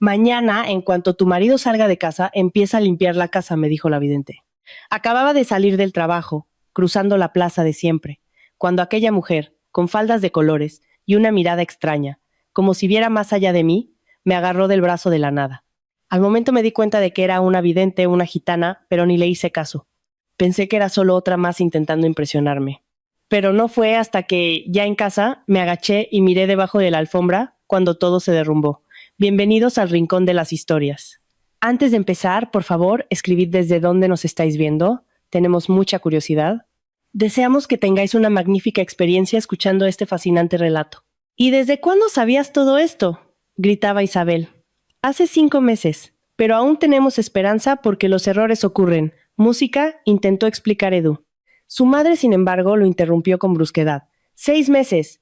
Mañana, en cuanto tu marido salga de casa, empieza a limpiar la casa, me dijo la vidente. Acababa de salir del trabajo, cruzando la plaza de siempre, cuando aquella mujer, con faldas de colores y una mirada extraña, como si viera más allá de mí, me agarró del brazo de la nada. Al momento me di cuenta de que era una vidente, una gitana, pero ni le hice caso. Pensé que era solo otra más intentando impresionarme. Pero no fue hasta que, ya en casa, me agaché y miré debajo de la alfombra cuando todo se derrumbó. Bienvenidos al Rincón de las Historias. Antes de empezar, por favor, escribid desde dónde nos estáis viendo. Tenemos mucha curiosidad. Deseamos que tengáis una magnífica experiencia escuchando este fascinante relato. ¿Y desde cuándo sabías todo esto?, gritaba Isabel. Hace 5 meses, pero aún tenemos esperanza porque los errores ocurren. Música, intentó explicar Edu. Su madre, sin embargo, lo interrumpió con brusquedad. 6 meses.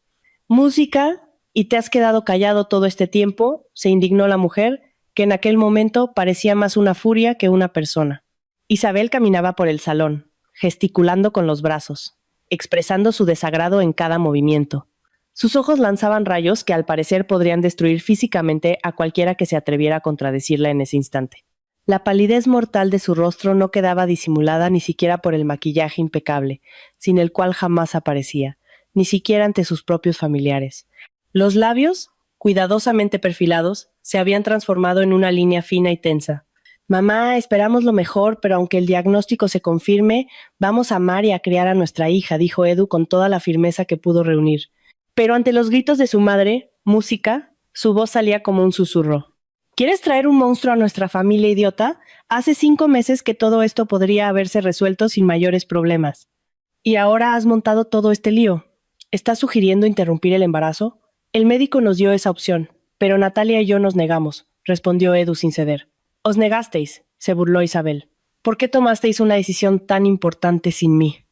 Música, ¿y te has quedado callado todo este tiempo?, se indignó la mujer, que en aquel momento parecía más una furia que una persona. Isabel caminaba por el salón, gesticulando con los brazos, expresando su desagrado en cada movimiento. Sus ojos lanzaban rayos que al parecer podrían destruir físicamente a cualquiera que se atreviera a contradecirla en ese instante. La palidez mortal de su rostro no quedaba disimulada ni siquiera por el maquillaje impecable, sin el cual jamás aparecía, ni siquiera ante sus propios familiares. Los labios, cuidadosamente perfilados, se habían transformado en una línea fina y tensa. Mamá, esperamos lo mejor, pero aunque el diagnóstico se confirme, vamos a amar y a criar a nuestra hija, dijo Edu con toda la firmeza que pudo reunir. Pero ante los gritos de su madre, música, su voz salía como un susurro. ¿Quieres traer un monstruo a nuestra familia, idiota? Hace 5 meses que todo esto podría haberse resuelto sin mayores problemas. ¿Y ahora has montado todo este lío? ¿Estás sugiriendo interrumpir el embarazo? El médico nos dio esa opción, pero Natalia y yo nos negamos, respondió Edu sin ceder. Os negasteis, se burló Isabel. ¿Por qué tomasteis una decisión tan importante sin mí?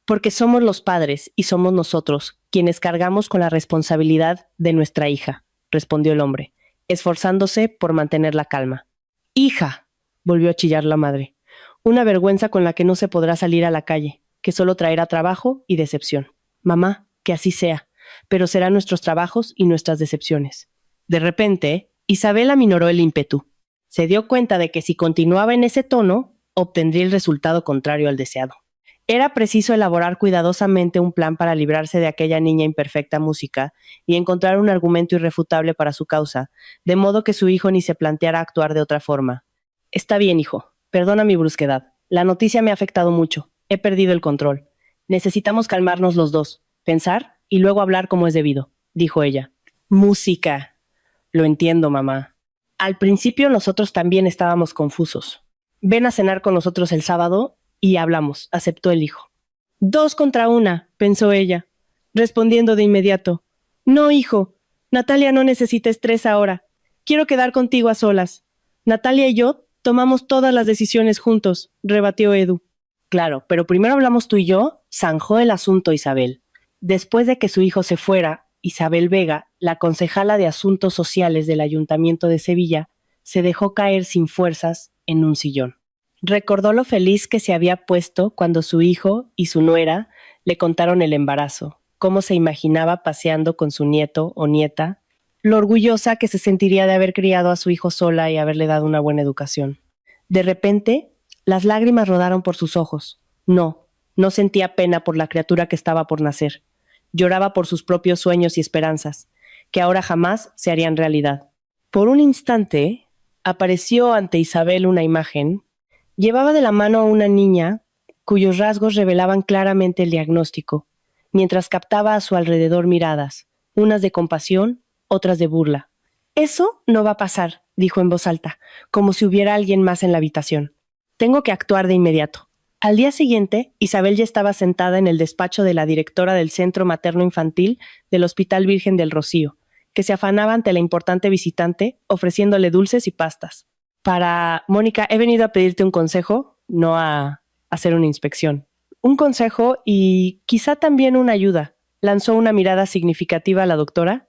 Porque somos los padres y somos nosotros quienes cargamos con la responsabilidad de nuestra hija, respondió el hombre, esforzándose por mantener la calma. ¡Hija!, volvió a chillar la madre. Una vergüenza con la que no se podrá salir a la calle, que solo traerá trabajo y decepción. Mamá, que así sea, pero serán nuestros trabajos y nuestras decepciones. De repente, Isabel aminoró el ímpetu. Se dio cuenta de que si continuaba en ese tono, obtendría el resultado contrario al deseado. Era preciso elaborar cuidadosamente un plan para librarse de aquella niña imperfecta música y encontrar un argumento irrefutable para su causa, de modo que su hijo ni se planteara actuar de otra forma. Está bien, hijo. Perdona mi brusquedad. La noticia me ha afectado mucho. He perdido el control. Necesitamos calmarnos los dos, pensar y luego hablar como es debido, dijo ella. Música. Lo entiendo, mamá. Al principio nosotros también estábamos confusos. Ven a cenar con nosotros el sábado y hablamos, aceptó el hijo. 2 contra 1, pensó ella, respondiendo de inmediato. No, hijo, Natalia no necesita estrés ahora. Quiero quedar contigo a solas. Natalia y yo tomamos todas las decisiones juntos, rebatió Edu. Claro, pero primero hablamos tú y yo, zanjó el asunto Isabel. Después de que su hijo se fuera, Isabel Vega, la concejala de Asuntos Sociales del Ayuntamiento de Sevilla, se dejó caer sin fuerzas en un sillón. Recordó lo feliz que se había puesto cuando su hijo y su nuera le contaron el embarazo, cómo se imaginaba paseando con su nieto o nieta, lo orgullosa que se sentiría de haber criado a su hijo sola y haberle dado una buena educación. De repente, las lágrimas rodaron por sus ojos. No sentía pena por la criatura que estaba por nacer. Lloraba por sus propios sueños y esperanzas, que ahora jamás se harían realidad. Por un instante, apareció ante Isabel una imagen. Llevaba de la mano a una niña cuyos rasgos revelaban claramente el diagnóstico, mientras captaba a su alrededor miradas, unas de compasión, otras de burla. Eso no va a pasar, dijo en voz alta, como si hubiera alguien más en la habitación. Tengo que actuar de inmediato. Al día siguiente, Isabel ya estaba sentada en el despacho de la directora del Centro Materno Infantil del Hospital Virgen del Rocío, que se afanaba ante la importante visitante, ofreciéndole dulces y pastas. Mónica, he venido a pedirte un consejo, no a hacer una inspección. Un consejo y quizá también una ayuda. Lanzó una mirada significativa a la doctora.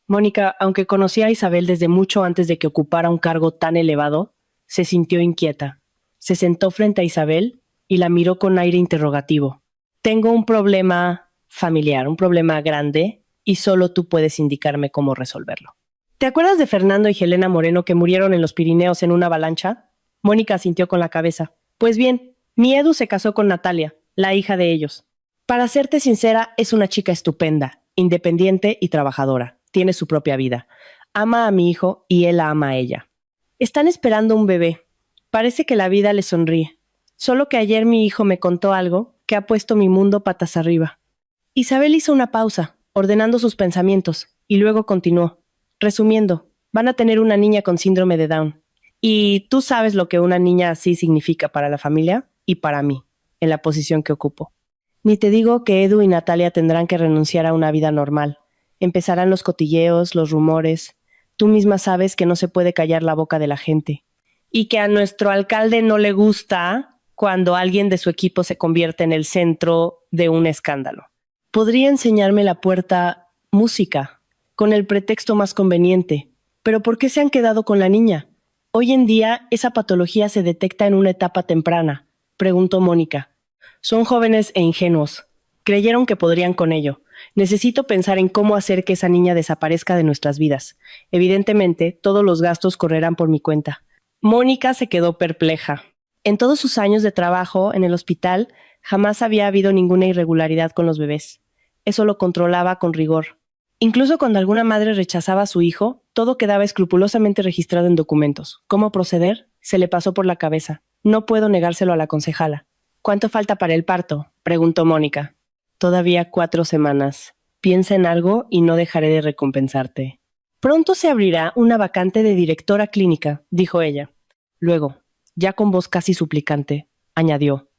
Mónica, aunque conocía a Isabel desde mucho antes de que ocupara un cargo tan elevado, se sintió inquieta. Se sentó frente a Isabel y la miró con aire interrogativo. Tengo un problema familiar, un problema grande, y solo tú puedes indicarme cómo resolverlo. ¿Te acuerdas de Fernando y Helena Moreno que murieron en los Pirineos en una avalancha? Mónica asintió con la cabeza. Pues bien, mi Edu se casó con Natalia, la hija de ellos. Para serte sincera, es una chica estupenda, independiente y trabajadora. Tiene su propia vida. Ama a mi hijo y él la ama a ella. Están esperando un bebé. Parece que la vida les sonríe. Solo que ayer mi hijo me contó algo que ha puesto mi mundo patas arriba. Isabel hizo una pausa, ordenando sus pensamientos, y luego continuó. Resumiendo, van a tener una niña con síndrome de Down. Y tú sabes lo que una niña así significa para la familia y para mí, en la posición que ocupo. Ni te digo que Edu y Natalia tendrán que renunciar a una vida normal. Empezarán los cotilleos, los rumores. Tú misma sabes que no se puede callar la boca de la gente. Y que a nuestro alcalde no le gusta cuando alguien de su equipo se convierte en el centro de un escándalo. Podría enseñarme la puerta música, con el pretexto más conveniente. Pero ¿por qué se han quedado con la niña? Hoy en día esa patología se detecta en una etapa temprana, preguntó Mónica. Son jóvenes e ingenuos. Creyeron que podrían con ello. Necesito pensar en cómo hacer que esa niña desaparezca de nuestras vidas. Evidentemente, todos los gastos correrán por mi cuenta. Mónica se quedó perpleja. En todos sus años de trabajo en el hospital, jamás había habido ninguna irregularidad con los bebés. Eso lo controlaba con rigor. Incluso cuando alguna madre rechazaba a su hijo, todo quedaba escrupulosamente registrado en documentos. ¿Cómo proceder? Se le pasó por la cabeza. No puedo negárselo a la concejala. ¿Cuánto falta para el parto? Preguntó Mónica. Todavía 4 semanas. Piensa en algo y no dejaré de recompensarte. Pronto se abrirá una vacante de directora clínica, dijo ella. Luego, ya con voz casi suplicante, añadió.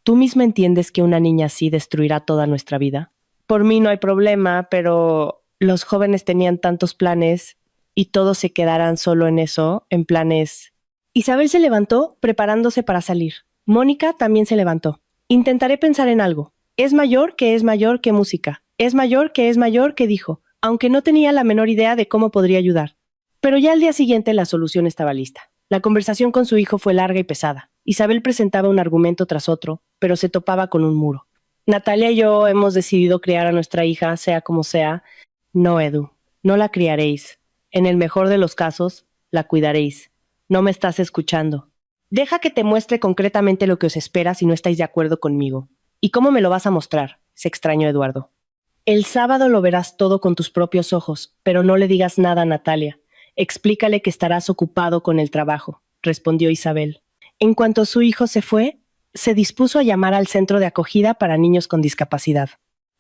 ¿Tú misma entiendes que una niña así destruirá toda nuestra vida? Por mí no hay problema, pero los jóvenes tenían tantos planes y todos se quedarán solo en eso, en planes. Isabel se levantó, preparándose para salir. Mónica también se levantó. Intentaré pensar en algo. Es mayor que música. Es mayor que dijo, aunque no tenía la menor idea de cómo podría ayudar. Pero ya al día siguiente la solución estaba lista. La conversación con su hijo fue larga y pesada. Isabel presentaba un argumento tras otro, pero se topaba con un muro. Natalia y yo hemos decidido criar a nuestra hija, sea como sea. No, Edu, no la criaréis. En el mejor de los casos, la cuidaréis. No me estás escuchando. Deja que te muestre concretamente lo que os espera si no estáis de acuerdo conmigo. ¿Y cómo me lo vas a mostrar? Se extrañó Eduardo. El sábado lo verás todo con tus propios ojos, pero no le digas nada a Natalia. Explícale que estarás ocupado con el trabajo, respondió Isabel. En cuanto su hijo se fue, se dispuso a llamar al centro de acogida para niños con discapacidad.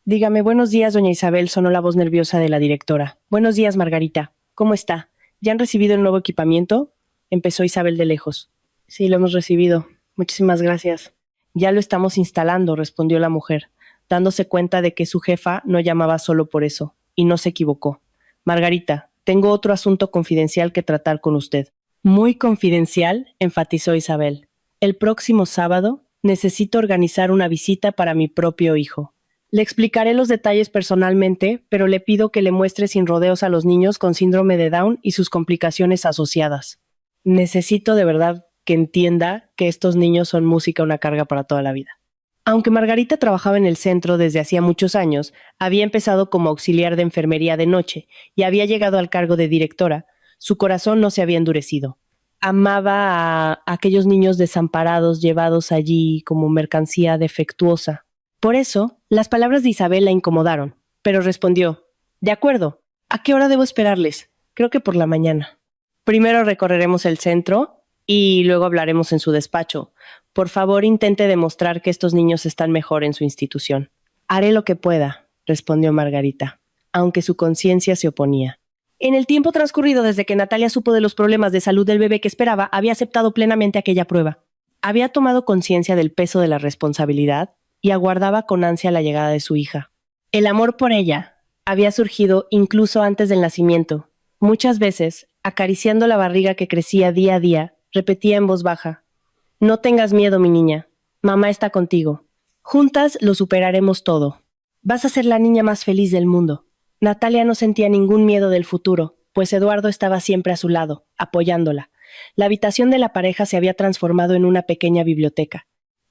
Dígame, buenos días, doña Isabel, sonó la voz nerviosa de la directora. Buenos días, Margarita. ¿Cómo está? ¿Ya han recibido el nuevo equipamiento? Empezó Isabel de lejos. Sí, lo hemos recibido. Muchísimas gracias. Ya lo estamos instalando, respondió la mujer, dándose cuenta de que su jefa no llamaba solo por eso, y no se equivocó. Margarita, tengo otro asunto confidencial que tratar con usted. Muy confidencial, enfatizó Isabel. El próximo sábado necesito organizar una visita para mi propio hijo. Le explicaré los detalles personalmente, pero le pido que le muestre sin rodeos a los niños con síndrome de Down y sus complicaciones asociadas. Necesito de verdad que entienda que estos niños son música una carga para toda la vida. Aunque Margarita trabajaba en el centro desde hacía muchos años, había empezado como auxiliar de enfermería de noche y había llegado al cargo de directora, su corazón no se había endurecido. Amaba a aquellos niños desamparados llevados allí como mercancía defectuosa. Por eso, las palabras de Isabel la incomodaron, pero respondió, «De acuerdo, ¿a qué hora debo esperarles? Creo que por la mañana. Primero recorreremos el centro y luego hablaremos en su despacho. Por favor, intente demostrar que estos niños están mejor en su institución». «Haré lo que pueda», respondió Margarita, aunque su conciencia se oponía. En el tiempo transcurrido desde que Natalia supo de los problemas de salud del bebé que esperaba, había aceptado plenamente aquella prueba. Había tomado conciencia del peso de la responsabilidad y aguardaba con ansia la llegada de su hija. El amor por ella había surgido incluso antes del nacimiento. Muchas veces, acariciando la barriga que crecía día a día, repetía en voz baja, «No tengas miedo, mi niña. Mamá está contigo. Juntas lo superaremos todo. Vas a ser la niña más feliz del mundo». Natalia no sentía ningún miedo del futuro, pues Eduardo estaba siempre a su lado, apoyándola. La habitación de la pareja se había transformado en una pequeña biblioteca.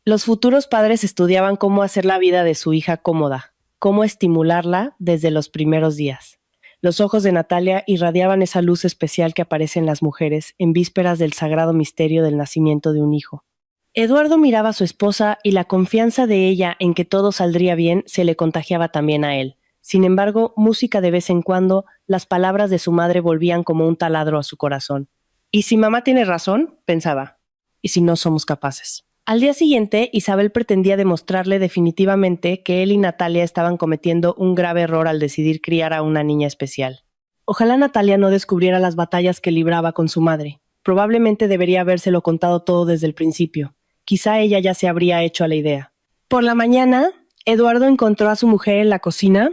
Los futuros padres estudiaban cómo hacer la vida de su hija cómoda, cómo estimularla desde los primeros días. Los ojos de Natalia irradiaban esa luz especial que aparece en las mujeres en vísperas del sagrado misterio del nacimiento de un hijo. Eduardo miraba a su esposa y la confianza de ella en que todo saldría bien se le contagiaba también a él. Sin embargo, música de vez en cuando, las palabras de su madre volvían como un taladro a su corazón. ¿Y si mamá tiene razón?, pensaba. ¿Y si no somos capaces? Al día siguiente, Isabel pretendía demostrarle definitivamente que él y Natalia estaban cometiendo un grave error al decidir criar a una niña especial. Ojalá Natalia no descubriera las batallas que libraba con su madre. Probablemente debería habérselo contado todo desde el principio. Quizá ella ya se habría hecho a la idea. Por la mañana, Eduardo encontró a su mujer en la cocina,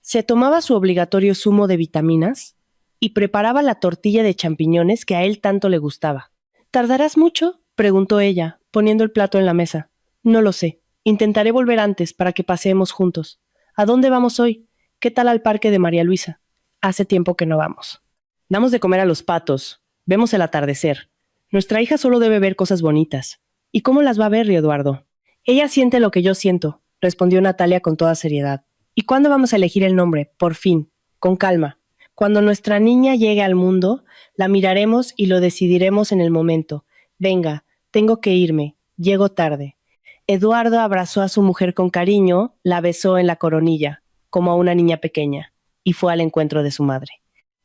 se tomaba su obligatorio zumo de vitaminas y preparaba la tortilla de champiñones que a él tanto le gustaba. ¿Tardarás mucho?, preguntó ella, poniendo el plato en la mesa. No lo sé. Intentaré volver antes para que paseemos juntos. ¿A dónde vamos hoy? ¿Qué tal al parque de María Luisa? Hace tiempo que no vamos. Damos de comer a los patos. Vemos el atardecer. Nuestra hija solo debe ver cosas bonitas. ¿Y cómo las va a ver, Eduardo? Ella siente lo que yo siento, respondió Natalia con toda seriedad. ¿Y cuándo vamos a elegir el nombre? Por fin. Con calma. Cuando nuestra niña llegue al mundo, la miraremos y lo decidiremos en el momento. Venga, tengo que irme. Llego tarde. Eduardo abrazó a su mujer con cariño, la besó en la coronilla, como a una niña pequeña, y fue al encuentro de su madre.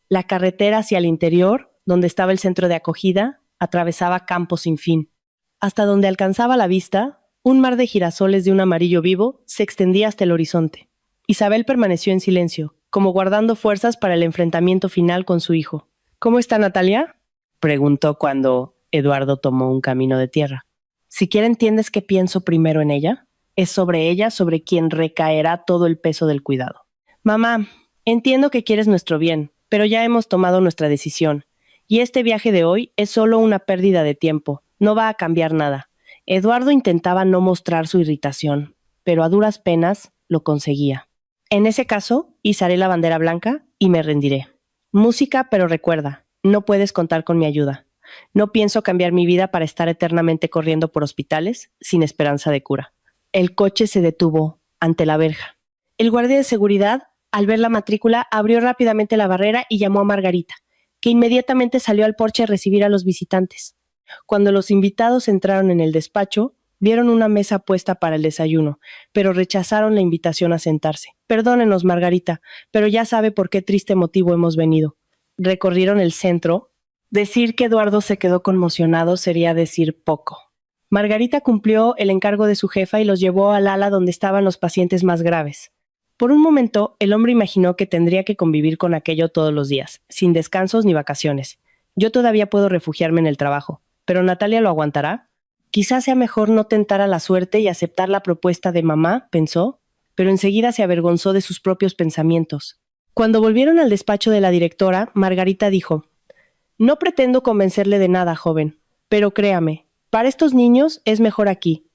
La carretera hacia el interior, donde estaba el centro de acogida, atravesaba campos sin fin. Hasta donde alcanzaba la vista, un mar de girasoles de un amarillo vivo se extendía hasta el horizonte. Isabel permaneció en silencio, como guardando fuerzas para el enfrentamiento final con su hijo. ¿Cómo está Natalia?, preguntó cuando Eduardo tomó un camino de tierra. ¿Siquiera entiendes que pienso primero en ella? Es sobre ella sobre quien recaerá todo el peso del cuidado. Mamá, entiendo que quieres nuestro bien, pero ya hemos tomado nuestra decisión. Y este viaje de hoy es solo una pérdida de tiempo. No va a cambiar nada. Eduardo intentaba no mostrar su irritación, pero a duras penas lo conseguía. En ese caso, izaré la bandera blanca y me rendiré. Música, pero recuerda, no puedes contar con mi ayuda. No pienso cambiar mi vida para estar eternamente corriendo por hospitales sin esperanza de cura. El coche se detuvo ante la verja. El guardia de seguridad, al ver la matrícula, abrió rápidamente la barrera y llamó a Margarita, que inmediatamente salió al porche a recibir a los visitantes. Cuando los invitados entraron en el despacho, vieron una mesa puesta para el desayuno, pero rechazaron la invitación a sentarse. Perdónenos, Margarita, pero ya sabe por qué triste motivo hemos venido. Recorrieron el centro. Decir que Eduardo se quedó conmocionado sería decir poco. Margarita cumplió el encargo de su jefa y los llevó al ala donde estaban los pacientes más graves. Por un momento, el hombre imaginó que tendría que convivir con aquello todos los días, sin descansos ni vacaciones. Yo todavía puedo refugiarme en el trabajo, pero ¿Natalia lo aguantará? Quizás sea mejor no tentar a la suerte y aceptar la propuesta de mamá, pensó, pero enseguida se avergonzó de sus propios pensamientos. Cuando volvieron al despacho de la directora, Margarita dijo: «No pretendo convencerle de nada, joven, pero créame, para estos niños es mejor aquí.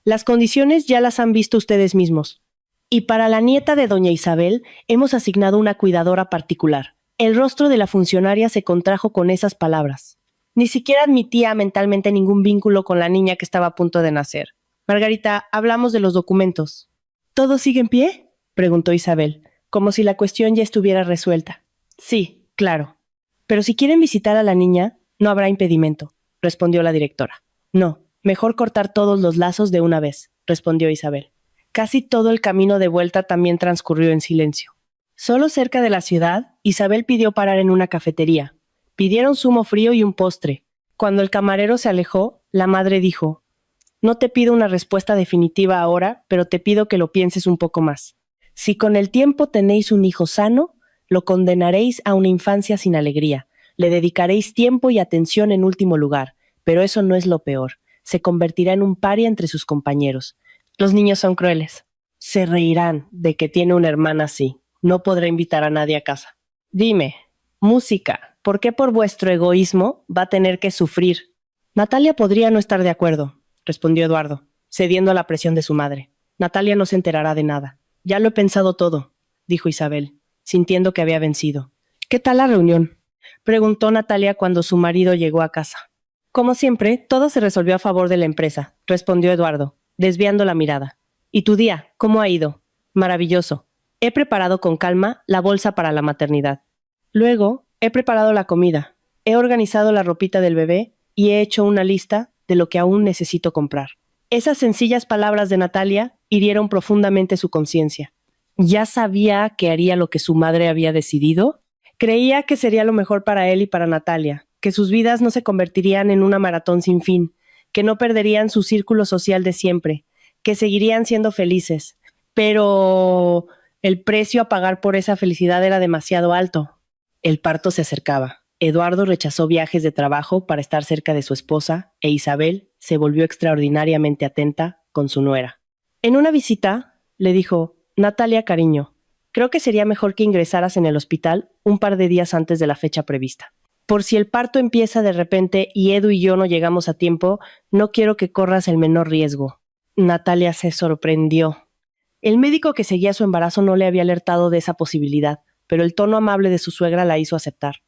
Las condiciones ya las han visto ustedes mismos. Y para la nieta de doña Isabel hemos asignado una cuidadora particular». El rostro de la funcionaria se contrajo con esas palabras. Ni siquiera admitía mentalmente ningún vínculo con la niña que estaba a punto de nacer. Margarita, hablamos de los documentos. ¿Todo sigue en pie?, preguntó Isabel, como si la cuestión ya estuviera resuelta. Sí, claro. Pero si quieren visitar a la niña, no habrá impedimento, respondió la directora. No, mejor cortar todos los lazos de una vez, respondió Isabel. Casi todo el camino de vuelta también transcurrió en silencio. Solo cerca de la ciudad, Isabel pidió parar en una cafetería. Pidieron zumo frío y un postre. Cuando el camarero se alejó, la madre dijo: «No te pido una respuesta definitiva ahora, pero te pido que lo pienses un poco más. Si con el tiempo tenéis un hijo sano, lo condenaréis a una infancia sin alegría. Le dedicaréis tiempo y atención en último lugar, pero eso no es lo peor. Se convertirá en un paria entre sus compañeros. Los niños son crueles. Se reirán de que tiene una hermana así. No podrá invitar a nadie a casa. Dime, música, ¿por qué por vuestro egoísmo va a tener que sufrir?» Natalia podría no estar de acuerdo, respondió Eduardo, cediendo a la presión de su madre. Natalia no se enterará de nada. Ya lo he pensado todo, dijo Isabel, sintiendo que había vencido. ¿Qué tal la reunión?, preguntó Natalia cuando su marido llegó a casa. Como siempre, todo se resolvió a favor de la empresa, respondió Eduardo, desviando la mirada. ¿Y tu día, cómo ha ido? Maravilloso. He preparado con calma la bolsa para la maternidad. Luego, he preparado la comida, he organizado la ropita del bebé y he hecho una lista de lo que aún necesito comprar. Esas sencillas palabras de Natalia hirieron profundamente su conciencia. ¿Ya sabía que haría lo que su madre había decidido? Creía que sería lo mejor para él y para Natalia, que sus vidas no se convertirían en una maratón sin fin, que no perderían su círculo social de siempre, que seguirían siendo felices. Pero el precio a pagar por esa felicidad era demasiado alto. El parto se acercaba. Eduardo rechazó viajes de trabajo para estar cerca de su esposa e Isabel se volvió extraordinariamente atenta con su nuera. En una visita, le dijo: Natalia, cariño, creo que sería mejor que ingresaras en el hospital un par de días antes de la fecha prevista. Por si el parto empieza de repente y Edu y yo no llegamos a tiempo, no quiero que corras el menor riesgo. Natalia se sorprendió. El médico que seguía su embarazo no le había alertado de esa posibilidad, pero el tono amable de su suegra la hizo aceptar.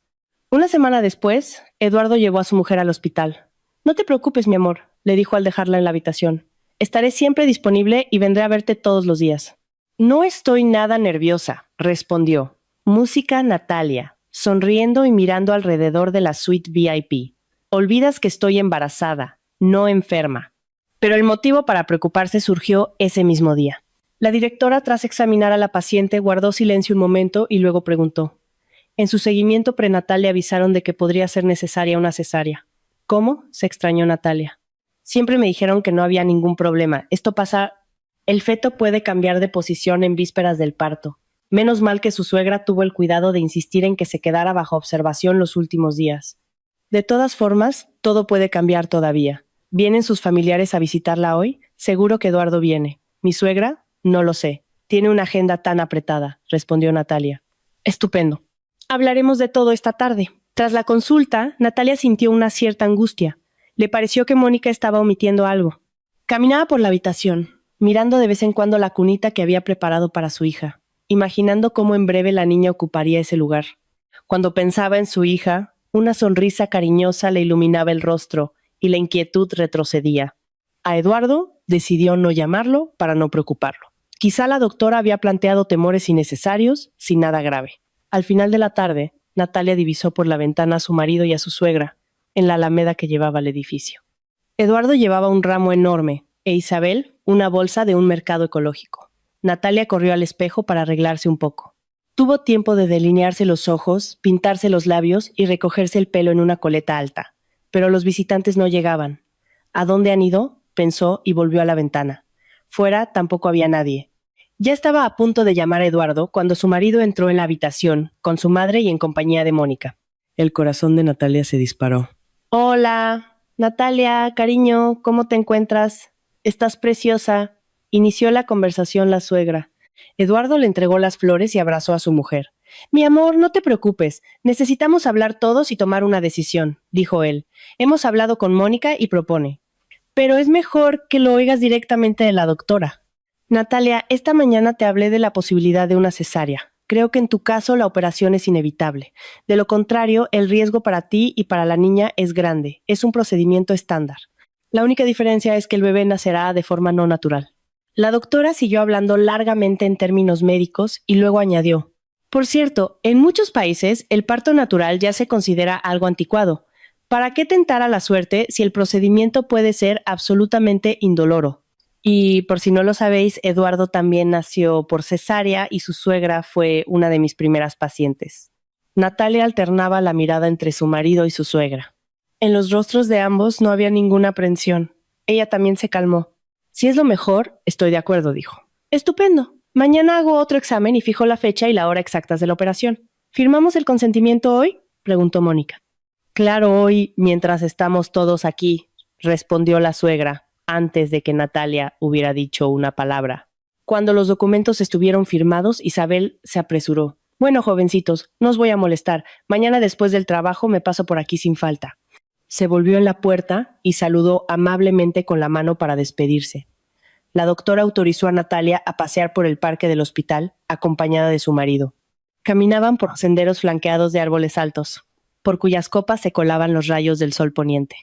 Una semana después, Eduardo llevó a su mujer al hospital. No te preocupes, mi amor, le dijo al dejarla en la habitación. Estaré siempre disponible y vendré a verte todos los días. No estoy nada nerviosa, respondió. Música Natalia, sonriendo y mirando alrededor de la suite VIP. Olvidas que estoy embarazada, no enferma. Pero el motivo para preocuparse surgió ese mismo día. La directora, tras examinar a la paciente, guardó silencio un momento y luego preguntó. En su seguimiento prenatal le avisaron de que podría ser necesaria una cesárea. ¿Cómo? Se extrañó Natalia. Siempre me dijeron que no había ningún problema. Esto pasa... El feto puede cambiar de posición en vísperas del parto. Menos mal que su suegra tuvo el cuidado de insistir en que se quedara bajo observación los últimos días. De todas formas, todo puede cambiar todavía. ¿Vienen sus familiares a visitarla hoy? Seguro que Eduardo viene. ¿Mi suegra? No lo sé. Tiene una agenda tan apretada, respondió Natalia. Estupendo. Hablaremos de todo esta tarde. Tras la consulta, Natalia sintió una cierta angustia. Le pareció que Mónica estaba omitiendo algo. Caminaba por la habitación, mirando de vez en cuando la cunita que había preparado para su hija, imaginando cómo en breve la niña ocuparía ese lugar. Cuando pensaba en su hija, una sonrisa cariñosa le iluminaba el rostro y la inquietud retrocedía. A Eduardo decidió no llamarlo para no preocuparlo. Quizá la doctora había planteado temores innecesarios, sin nada grave. Al final de la tarde, Natalia divisó por la ventana a su marido y a su suegra, en la alameda que llevaba al edificio. Eduardo llevaba un ramo enorme, e Isabel una bolsa de un mercado ecológico. Natalia corrió al espejo para arreglarse un poco. Tuvo tiempo de delinearse los ojos, pintarse los labios y recogerse el pelo en una coleta alta. Pero los visitantes no llegaban. ¿A dónde han ido?, pensó y volvió a la ventana. Fuera tampoco había nadie. Ya estaba a punto de llamar a Eduardo cuando su marido entró en la habitación, con su madre y en compañía de Mónica. El corazón de Natalia se disparó. Hola, Natalia, cariño, ¿cómo te encuentras? Estás preciosa. Inició la conversación la suegra. Eduardo le entregó las flores y abrazó a su mujer. Mi amor, no te preocupes. Necesitamos hablar todos y tomar una decisión, dijo él. Hemos hablado con Mónica y propone. Pero es mejor que lo oigas directamente de la doctora. Natalia, esta mañana te hablé de la posibilidad de una cesárea. Creo que en tu caso la operación es inevitable. De lo contrario, el riesgo para ti y para la niña es grande. Es un procedimiento estándar. La única diferencia es que el bebé nacerá de forma no natural. La doctora siguió hablando largamente en términos médicos y luego añadió: Por cierto, en muchos países el parto natural ya se considera algo anticuado. ¿Para qué tentar a la suerte si el procedimiento puede ser absolutamente indoloro? Y por si no lo sabéis, Eduardo también nació por cesárea y su suegra fue una de mis primeras pacientes. Natalia alternaba la mirada entre su marido y su suegra. En los rostros de ambos no había ninguna aprensión. Ella también se calmó. Si es lo mejor, estoy de acuerdo, dijo. Estupendo. Mañana hago otro examen y fijo la fecha y la hora exactas de la operación. ¿Firmamos el consentimiento hoy?, preguntó Mónica. Claro, hoy, mientras estamos todos aquí, respondió la suegra, antes de que Natalia hubiera dicho una palabra. Cuando los documentos estuvieron firmados, Isabel se apresuró. Bueno, jovencitos, no os voy a molestar. Mañana después del trabajo me paso por aquí sin falta. Se volvió en la puerta y saludó amablemente con la mano para despedirse. La doctora autorizó a Natalia a pasear por el parque del hospital, acompañada de su marido. Caminaban por senderos flanqueados de árboles altos, por cuyas copas se colaban los rayos del sol poniente.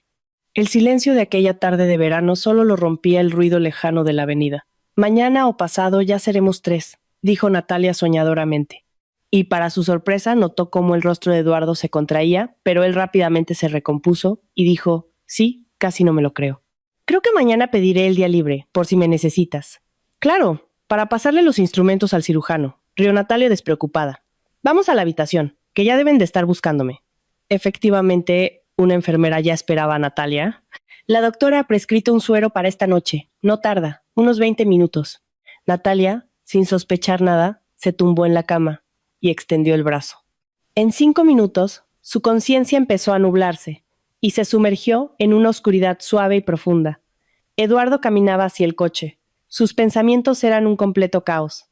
El silencio de aquella tarde de verano solo lo rompía el ruido lejano de la avenida. Mañana o pasado ya seremos 3, dijo Natalia soñadoramente. y para su sorpresa notó cómo el rostro de Eduardo se contraía, pero él rápidamente se recompuso y dijo, sí, casi no me lo creo. Creo que mañana pediré el día libre, por si me necesitas. Claro, para pasarle los instrumentos al cirujano, rió Natalia despreocupada. Vamos a la habitación, que ya deben de estar buscándome. Efectivamente, una enfermera ya esperaba a Natalia. La doctora ha prescrito un suero para esta noche. No tarda, unos 20 minutos. Natalia, sin sospechar nada, se tumbó en la cama y extendió el brazo. En 5 minutos, su conciencia empezó a nublarse y se sumergió en una oscuridad suave y profunda. Eduardo caminaba hacia el coche. Sus pensamientos eran un completo caos.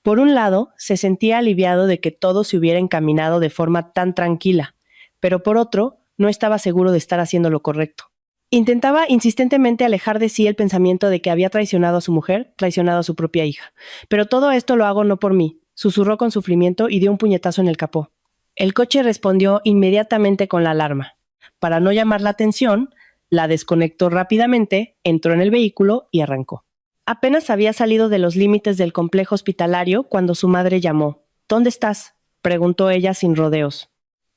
Por un lado, se sentía aliviado de que todo se hubiera encaminado de forma tan tranquila, pero por otro, no estaba seguro de estar haciendo lo correcto. Intentaba insistentemente alejar de sí el pensamiento de que había traicionado a su mujer, traicionado a su propia hija. Pero todo esto lo hago no por mí, susurró con sufrimiento y dio un puñetazo en el capó. El coche respondió inmediatamente con la alarma. Para no llamar la atención, la desconectó rápidamente, entró en el vehículo y arrancó. Apenas había salido de los límites del complejo hospitalario cuando su madre llamó. ¿Dónde estás?, preguntó ella sin rodeos.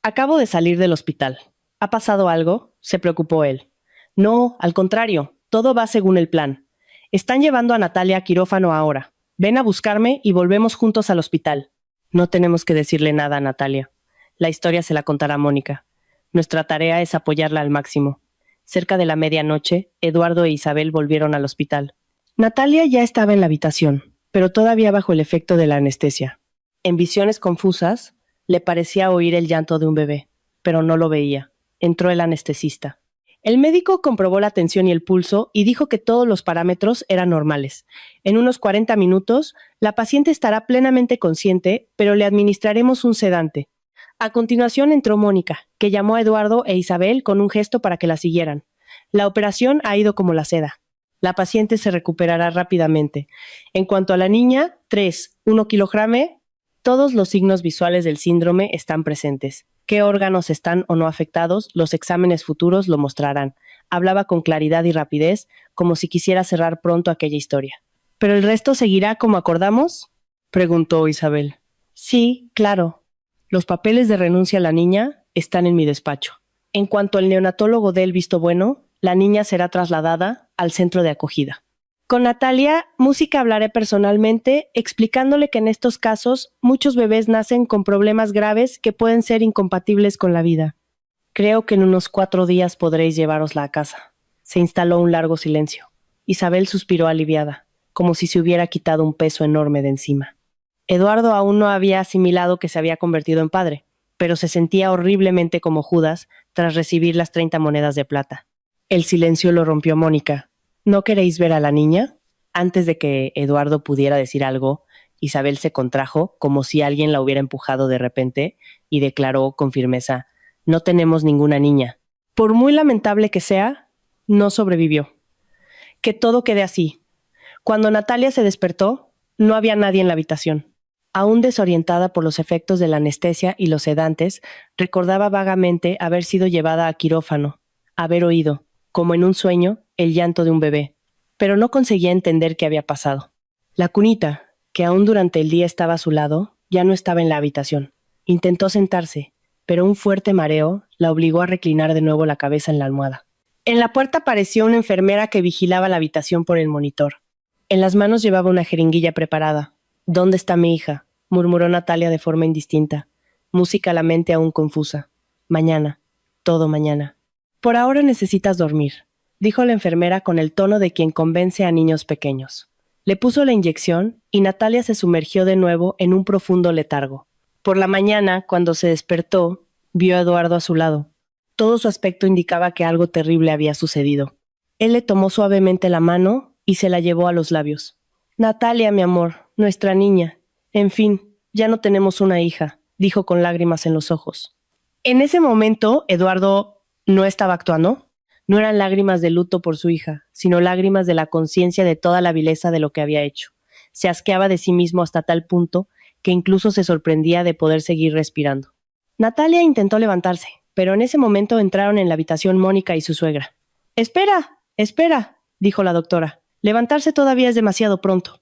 Acabo de salir del hospital. ¿Ha pasado algo?, se preocupó él. No, al contrario, todo va según el plan. Están llevando a Natalia a quirófano ahora. Ven a buscarme y volvemos juntos al hospital. No tenemos que decirle nada a Natalia. La historia se la contará Mónica. Nuestra tarea es apoyarla al máximo. Cerca de la medianoche, Eduardo e Isabel volvieron al hospital. Natalia ya estaba en la habitación, pero todavía bajo el efecto de la anestesia. En visiones confusas, le parecía oír el llanto de un bebé, pero no lo veía. Entró el anestesista. El médico comprobó la tensión y el pulso y dijo que todos los parámetros eran normales. En unos 40 minutos, la paciente estará plenamente consciente, pero le administraremos un sedante. A continuación entró Mónica, que llamó a Eduardo e Isabel con un gesto para que la siguieran. La operación ha ido como la seda. La paciente se recuperará rápidamente. En cuanto a la niña, 1 kilogramo, todos los signos visuales del síndrome están presentes. Qué órganos están o no afectados, los exámenes futuros lo mostrarán. Hablaba con claridad y rapidez, como si quisiera cerrar pronto aquella historia. ¿Pero el resto seguirá como acordamos?, preguntó Isabel. Sí, claro. Los papeles de renuncia a la niña están en mi despacho. En cuanto el neonatólogo dé el visto bueno, la niña será trasladada al centro de acogida. Con Natalia, Música hablaré personalmente, explicándole que en estos casos muchos bebés nacen con problemas graves que pueden ser incompatibles con la vida. Creo que en unos 4 días podréis llevárosla a casa. Se instaló un largo silencio. Isabel suspiró aliviada, como si se hubiera quitado un peso enorme de encima. Eduardo aún no había asimilado que se había convertido en padre, pero se sentía horriblemente como Judas tras recibir las 30 monedas de plata. El silencio lo rompió Mónica. ¿No queréis ver a la niña? Antes de que Eduardo pudiera decir algo, Isabel se contrajo como si alguien la hubiera empujado de repente y declaró con firmeza: no tenemos ninguna niña. Por muy lamentable que sea, no sobrevivió. Que todo quede así. Cuando Natalia se despertó, no había nadie en la habitación. Aún desorientada por los efectos de la anestesia y los sedantes, recordaba vagamente haber sido llevada a quirófano, haber oído, como en un sueño, el llanto de un bebé, pero no conseguía entender qué había pasado. La cunita, que aún durante el día estaba a su lado, ya no estaba en la habitación. Intentó sentarse, pero un fuerte mareo la obligó a reclinar de nuevo la cabeza en la almohada. En la puerta apareció una enfermera que vigilaba la habitación por el monitor. En las manos llevaba una jeringuilla preparada. ¿Dónde está mi hija?, murmuró Natalia de forma indistinta. Música a la mente aún confusa. Mañana, todo mañana. Por ahora necesitas dormir, dijo la enfermera con el tono de quien convence a niños pequeños. Le puso la inyección y Natalia se sumergió de nuevo en un profundo letargo. Por la mañana, cuando se despertó, vio a Eduardo a su lado. Todo su aspecto indicaba que algo terrible había sucedido. Él le tomó suavemente la mano y se la llevó a los labios. Natalia, mi amor, nuestra niña. En fin, ya no tenemos una hija, dijo con lágrimas en los ojos. En ese momento, Eduardo no estaba actuando. No eran lágrimas de luto por su hija, sino lágrimas de la conciencia de toda la vileza de lo que había hecho. Se asqueaba de sí mismo hasta tal punto que incluso se sorprendía de poder seguir respirando. Natalia intentó levantarse, pero en ese momento entraron en la habitación Mónica y su suegra. «Espera, espera», dijo la doctora. «Levantarse todavía es demasiado pronto».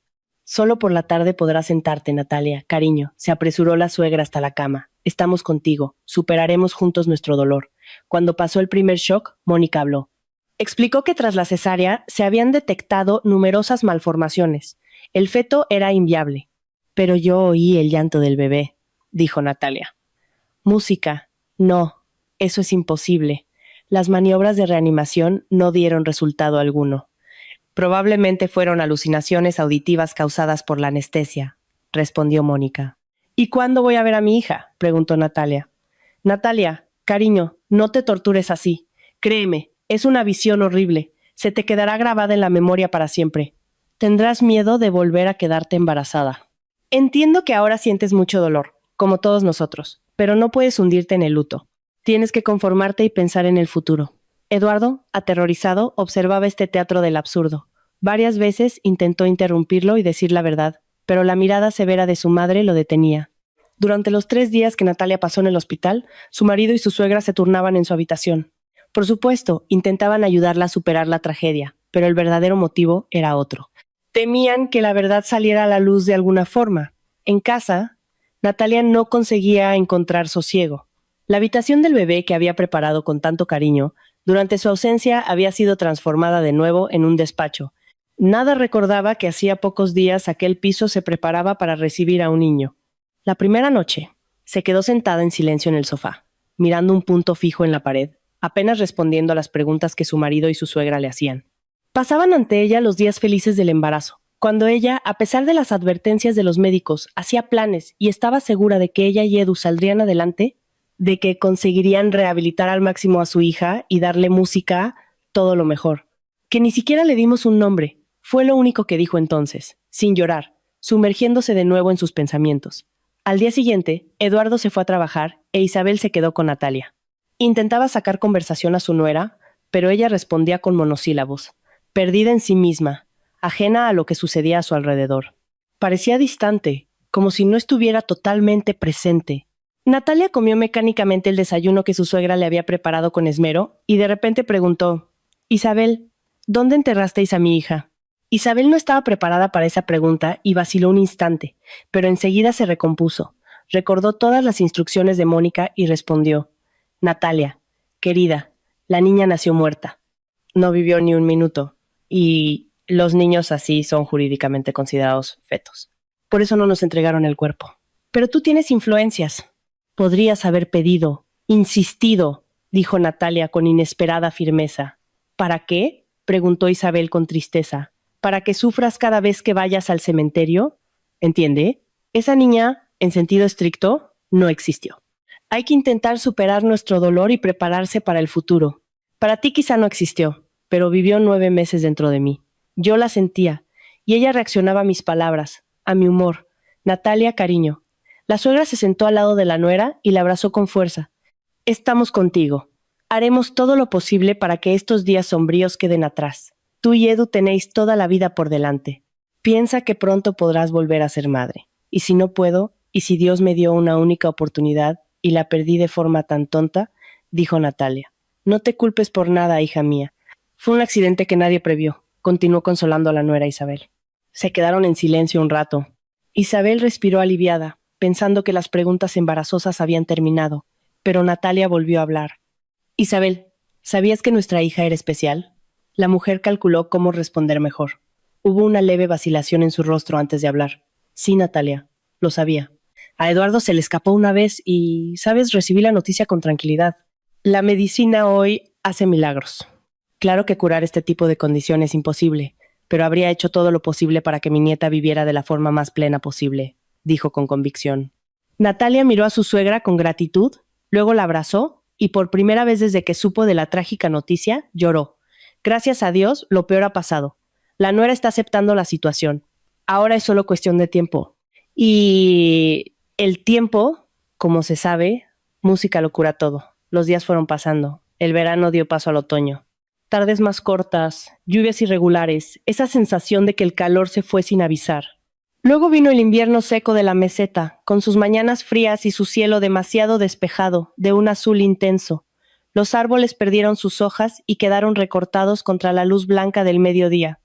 Solo por la tarde podrás sentarte, Natalia. Cariño, se apresuró la suegra hasta la cama. Estamos contigo. Superaremos juntos nuestro dolor. Cuando pasó el primer shock, Mónica habló. Explicó que tras la cesárea se habían detectado numerosas malformaciones. El feto era inviable. Pero yo oí el llanto del bebé, dijo Natalia. Música. No, eso es imposible. Las maniobras de reanimación no dieron resultado alguno. Probablemente fueron alucinaciones auditivas causadas por la anestesia, respondió Mónica. ¿Y cuándo voy a ver a mi hija?, preguntó Natalia. Natalia, cariño, no te tortures así. Créeme, es una visión horrible. Se te quedará grabada en la memoria para siempre. Tendrás miedo de volver a quedarte embarazada. Entiendo que ahora sientes mucho dolor, como todos nosotros, pero no puedes hundirte en el luto. Tienes que conformarte y pensar en el futuro. Eduardo, aterrorizado, observaba este teatro del absurdo. Varias veces intentó interrumpirlo y decir la verdad, pero la mirada severa de su madre lo detenía. Durante los 3 días que Natalia pasó en el hospital, su marido y su suegra se turnaban en su habitación. Por supuesto, intentaban ayudarla a superar la tragedia, pero el verdadero motivo era otro. Temían que la verdad saliera a la luz de alguna forma. En casa, Natalia no conseguía encontrar sosiego. La habitación del bebé que había preparado con tanto cariño, durante su ausencia había sido transformada de nuevo en un despacho. Nada recordaba que hacía pocos días aquel piso se preparaba para recibir a un niño. La primera noche, se quedó sentada en silencio en el sofá, mirando un punto fijo en la pared, apenas respondiendo a las preguntas que su marido y su suegra le hacían. Pasaban ante ella los días felices del embarazo, cuando ella, a pesar de las advertencias de los médicos, hacía planes y estaba segura de que ella y Edu saldrían adelante, de que conseguirían rehabilitar al máximo a su hija y darle música, todo lo mejor. Que ni siquiera le dimos un nombre, fue lo único que dijo entonces, sin llorar, sumergiéndose de nuevo en sus pensamientos. Al día siguiente, Eduardo se fue a trabajar e Isabel se quedó con Natalia. Intentaba sacar conversación a su nuera, pero ella respondía con monosílabos, perdida en sí misma, ajena a lo que sucedía a su alrededor. Parecía distante, como si no estuviera totalmente presente. Natalia comió mecánicamente el desayuno que su suegra le había preparado con esmero y de repente preguntó, Isabel, ¿dónde enterrasteis a mi hija? Isabel no estaba preparada para esa pregunta y vaciló un instante, pero enseguida se recompuso. Recordó todas las instrucciones de Mónica y respondió, Natalia, querida, la niña nació muerta. No vivió ni un minuto, y los niños así son jurídicamente considerados fetos. Por eso no nos entregaron el cuerpo. Pero tú tienes influencias. Podrías haber pedido, insistido, dijo Natalia con inesperada firmeza. ¿Para qué?, preguntó Isabel con tristeza. ¿Para que sufras cada vez que vayas al cementerio? ¿Entiende? Esa niña, en sentido estricto, no existió. Hay que intentar superar nuestro dolor y prepararse para el futuro. Para ti quizá no existió, pero vivió 9 meses dentro de mí. Yo la sentía, y ella reaccionaba a mis palabras, a mi humor. Natalia, cariño. La suegra se sentó al lado de la nuera y la abrazó con fuerza. Estamos contigo. Haremos todo lo posible para que estos días sombríos queden atrás. Tú y Edu tenéis toda la vida por delante. Piensa que pronto podrás volver a ser madre. Y si no puedo, y si Dios me dio una única oportunidad y la perdí de forma tan tonta, dijo Natalia. No te culpes por nada, hija mía. Fue un accidente que nadie previó, continuó consolando a la nuera Isabel. Se quedaron en silencio un rato. Isabel respiró aliviada, pensando que las preguntas embarazosas habían terminado, pero Natalia volvió a hablar. Isabel, ¿sabías que nuestra hija era especial? La mujer calculó cómo responder mejor. Hubo una leve vacilación en su rostro antes de hablar. Sí, Natalia, lo sabía. A Eduardo se le escapó una vez y, ¿sabes?, recibí la noticia con tranquilidad. La medicina hoy hace milagros. Claro que curar este tipo de condición es imposible, pero habría hecho todo lo posible para que mi nieta viviera de la forma más plena posible, dijo con convicción. Natalia miró a su suegra con gratitud, luego la abrazó y por primera vez desde que supo de la trágica noticia, lloró. Gracias a Dios, lo peor ha pasado. La nuera está aceptando la situación. Ahora es solo cuestión de tiempo. Y el tiempo, como se sabe, música lo cura todo. Los días fueron pasando. El verano dio paso al otoño. Tardes más cortas, lluvias irregulares, esa sensación de que el calor se fue sin avisar. Luego vino el invierno seco de la meseta, con sus mañanas frías y su cielo demasiado despejado, de un azul intenso. Los árboles perdieron sus hojas y quedaron recortados contra la luz blanca del mediodía.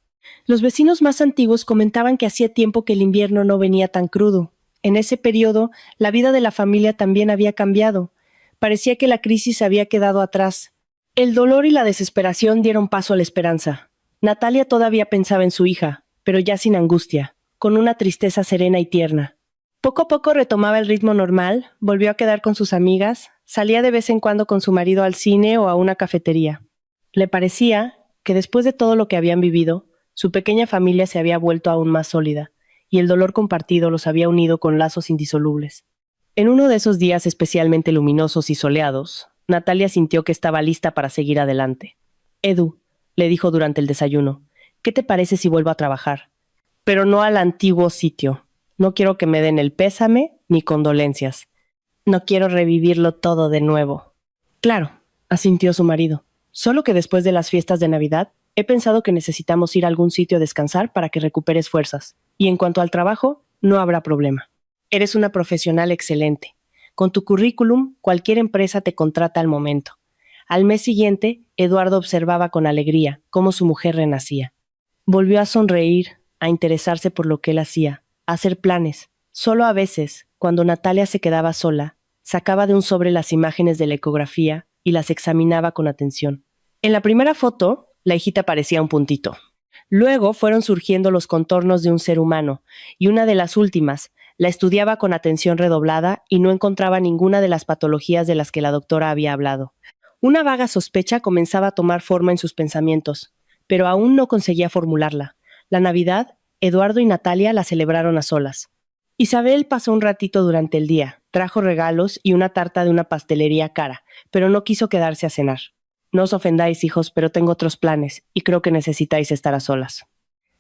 Los vecinos más antiguos comentaban que hacía tiempo que el invierno no venía tan crudo. En ese periodo, la vida de la familia también había cambiado. Parecía que la crisis había quedado atrás. El dolor y la desesperación dieron paso a la esperanza. Natalia todavía pensaba en su hija, pero ya sin angustia, con una tristeza serena y tierna. Poco a poco retomaba el ritmo normal, volvió a quedar con sus amigas, salía de vez en cuando con su marido al cine o a una cafetería. Le parecía que después de todo lo que habían vivido, su pequeña familia se había vuelto aún más sólida, y el dolor compartido los había unido con lazos indisolubles. En uno de esos días especialmente luminosos y soleados, Natalia sintió que estaba lista para seguir adelante. Edu, le dijo durante el desayuno, ¿qué te parece si vuelvo a trabajar? Pero no al antiguo sitio. No quiero que me den el pésame ni condolencias. No quiero revivirlo todo de nuevo. Claro, asintió su marido. Solo que después de las fiestas de Navidad, he pensado que necesitamos ir a algún sitio a descansar para que recuperes fuerzas. Y en cuanto al trabajo, no habrá problema. Eres una profesional excelente. Con tu currículum, cualquier empresa te contrata al momento. Al mes siguiente, Eduardo observaba con alegría cómo su mujer renacía. Volvió a sonreír, a interesarse por lo que él hacía, a hacer planes. Solo a veces, cuando Natalia se quedaba sola, sacaba de un sobre las imágenes de la ecografía y las examinaba con atención. En la primera foto, la hijita parecía un puntito. Luego fueron surgiendo los contornos de un ser humano, y una de las últimas, la estudiaba con atención redoblada y no encontraba ninguna de las patologías de las que la doctora había hablado. Una vaga sospecha comenzaba a tomar forma en sus pensamientos, pero aún no conseguía formularla. La Navidad, Eduardo y Natalia la celebraron a solas. Isabel pasó un ratito durante el día, trajo regalos y una tarta de una pastelería cara, pero no quiso quedarse a cenar. No os ofendáis, hijos, pero tengo otros planes y creo que necesitáis estar a solas.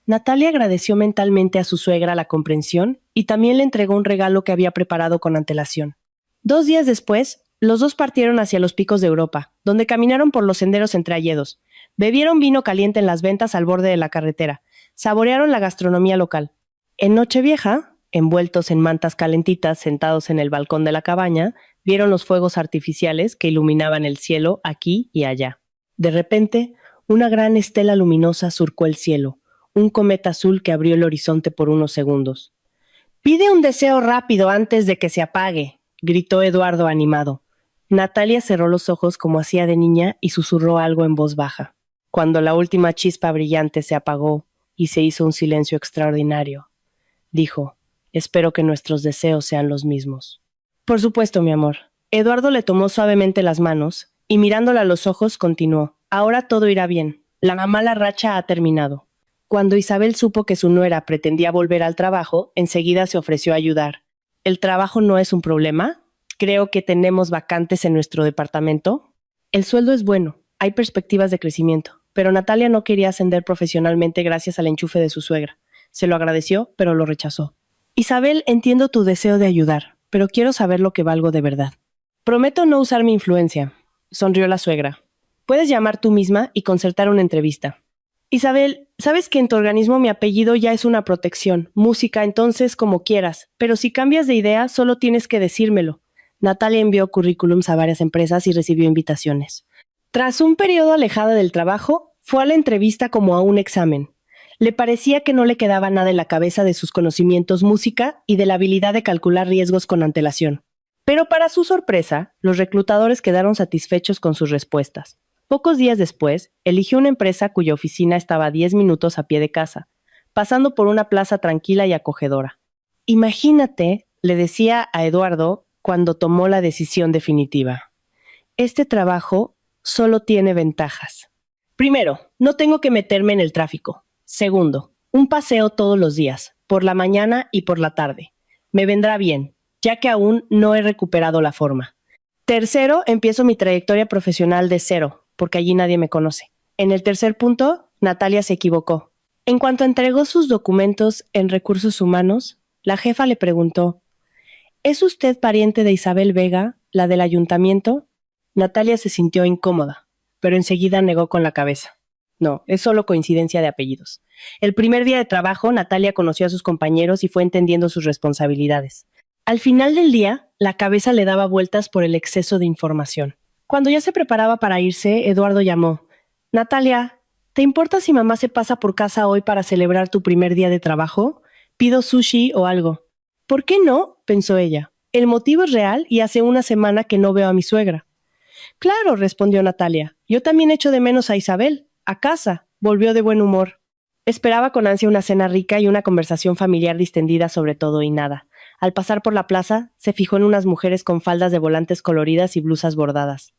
Natalia agradeció mentalmente a su suegra la comprensión y también le entregó un regalo que había preparado con antelación. 2 días después, los dos partieron hacia los picos de Europa, donde caminaron por los senderos entre hayedos. Bebieron vino caliente en las ventas al borde de la carretera. Saborearon la gastronomía local. En Nochevieja, envueltos en mantas calentitas sentados en el balcón de la cabaña, vieron los fuegos artificiales que iluminaban el cielo aquí y allá. De repente, una gran estela luminosa surcó el cielo, un cometa azul que abrió el horizonte por unos segundos. «Pide un deseo rápido antes de que se apague», gritó Eduardo animado. Natalia cerró los ojos como hacía de niña y susurró algo en voz baja. Cuando la última chispa brillante se apagó y se hizo un silencio extraordinario, dijo, «Espero que nuestros deseos sean los mismos». «Por supuesto, mi amor». Eduardo le tomó suavemente las manos y mirándola a los ojos continuó, «Ahora todo irá bien. La mala racha ha terminado». Cuando Isabel supo que su nuera pretendía volver al trabajo, enseguida se ofreció a ayudar. «¿El trabajo no es un problema? Creo que tenemos vacantes en nuestro departamento». «El sueldo es bueno, hay perspectivas de crecimiento», pero Natalia no quería ascender profesionalmente gracias al enchufe de su suegra. Se lo agradeció, pero lo rechazó. «Isabel, entiendo tu deseo de ayudar, pero quiero saber lo que valgo de verdad». «Prometo no usar mi influencia», sonrió la suegra. «Puedes llamar tú misma y concertar una entrevista». «Isabel, sabes que en tu organismo mi apellido ya es una protección, música, entonces como quieras, pero si cambias de idea solo tienes que decírmelo». Natalia envió currículums a varias empresas y recibió invitaciones. Tras un periodo alejada del trabajo, fue a la entrevista como a un examen. Le parecía que no le quedaba nada en la cabeza de sus conocimientos música y de la habilidad de calcular riesgos con antelación. Pero para su sorpresa, los reclutadores quedaron satisfechos con sus respuestas. Pocos días después, eligió una empresa cuya oficina estaba a 10 minutos a pie de casa, pasando por una plaza tranquila y acogedora. «Imagínate», le decía a Eduardo cuando tomó la decisión definitiva. «Este trabajo solo tiene ventajas. Primero, no tengo que meterme en el tráfico. Segundo, un paseo todos los días, por la mañana y por la tarde. Me vendrá bien, ya que aún no he recuperado la forma. Tercero, empiezo mi trayectoria profesional de cero, porque allí nadie me conoce». En el tercer punto, Natalia se equivocó. En cuanto entregó sus documentos en Recursos Humanos, la jefa le preguntó, «¿Es usted pariente de Isabel Vega, la del ayuntamiento?» Natalia se sintió incómoda, pero enseguida negó con la cabeza. No, es solo coincidencia de apellidos. El primer día de trabajo, Natalia conoció a sus compañeros y fue entendiendo sus responsabilidades. Al final del día, la cabeza le daba vueltas por el exceso de información. Cuando ya se preparaba para irse, Eduardo llamó. «Natalia, ¿Te importa si mamá se pasa por casa hoy para celebrar tu primer día de trabajo? Pido sushi o algo. ¿Por qué no? Pensó ella. El motivo es real y hace una semana que no veo a mi suegra. Claro, respondió Natalia. Yo también echo de menos a Isabel. A casa. Volvió de buen humor. Esperaba con ansia una cena rica y una conversación familiar distendida sobre todo y nada. Al pasar por la plaza, se fijó en unas mujeres con faldas de volantes coloridas y blusas bordadas.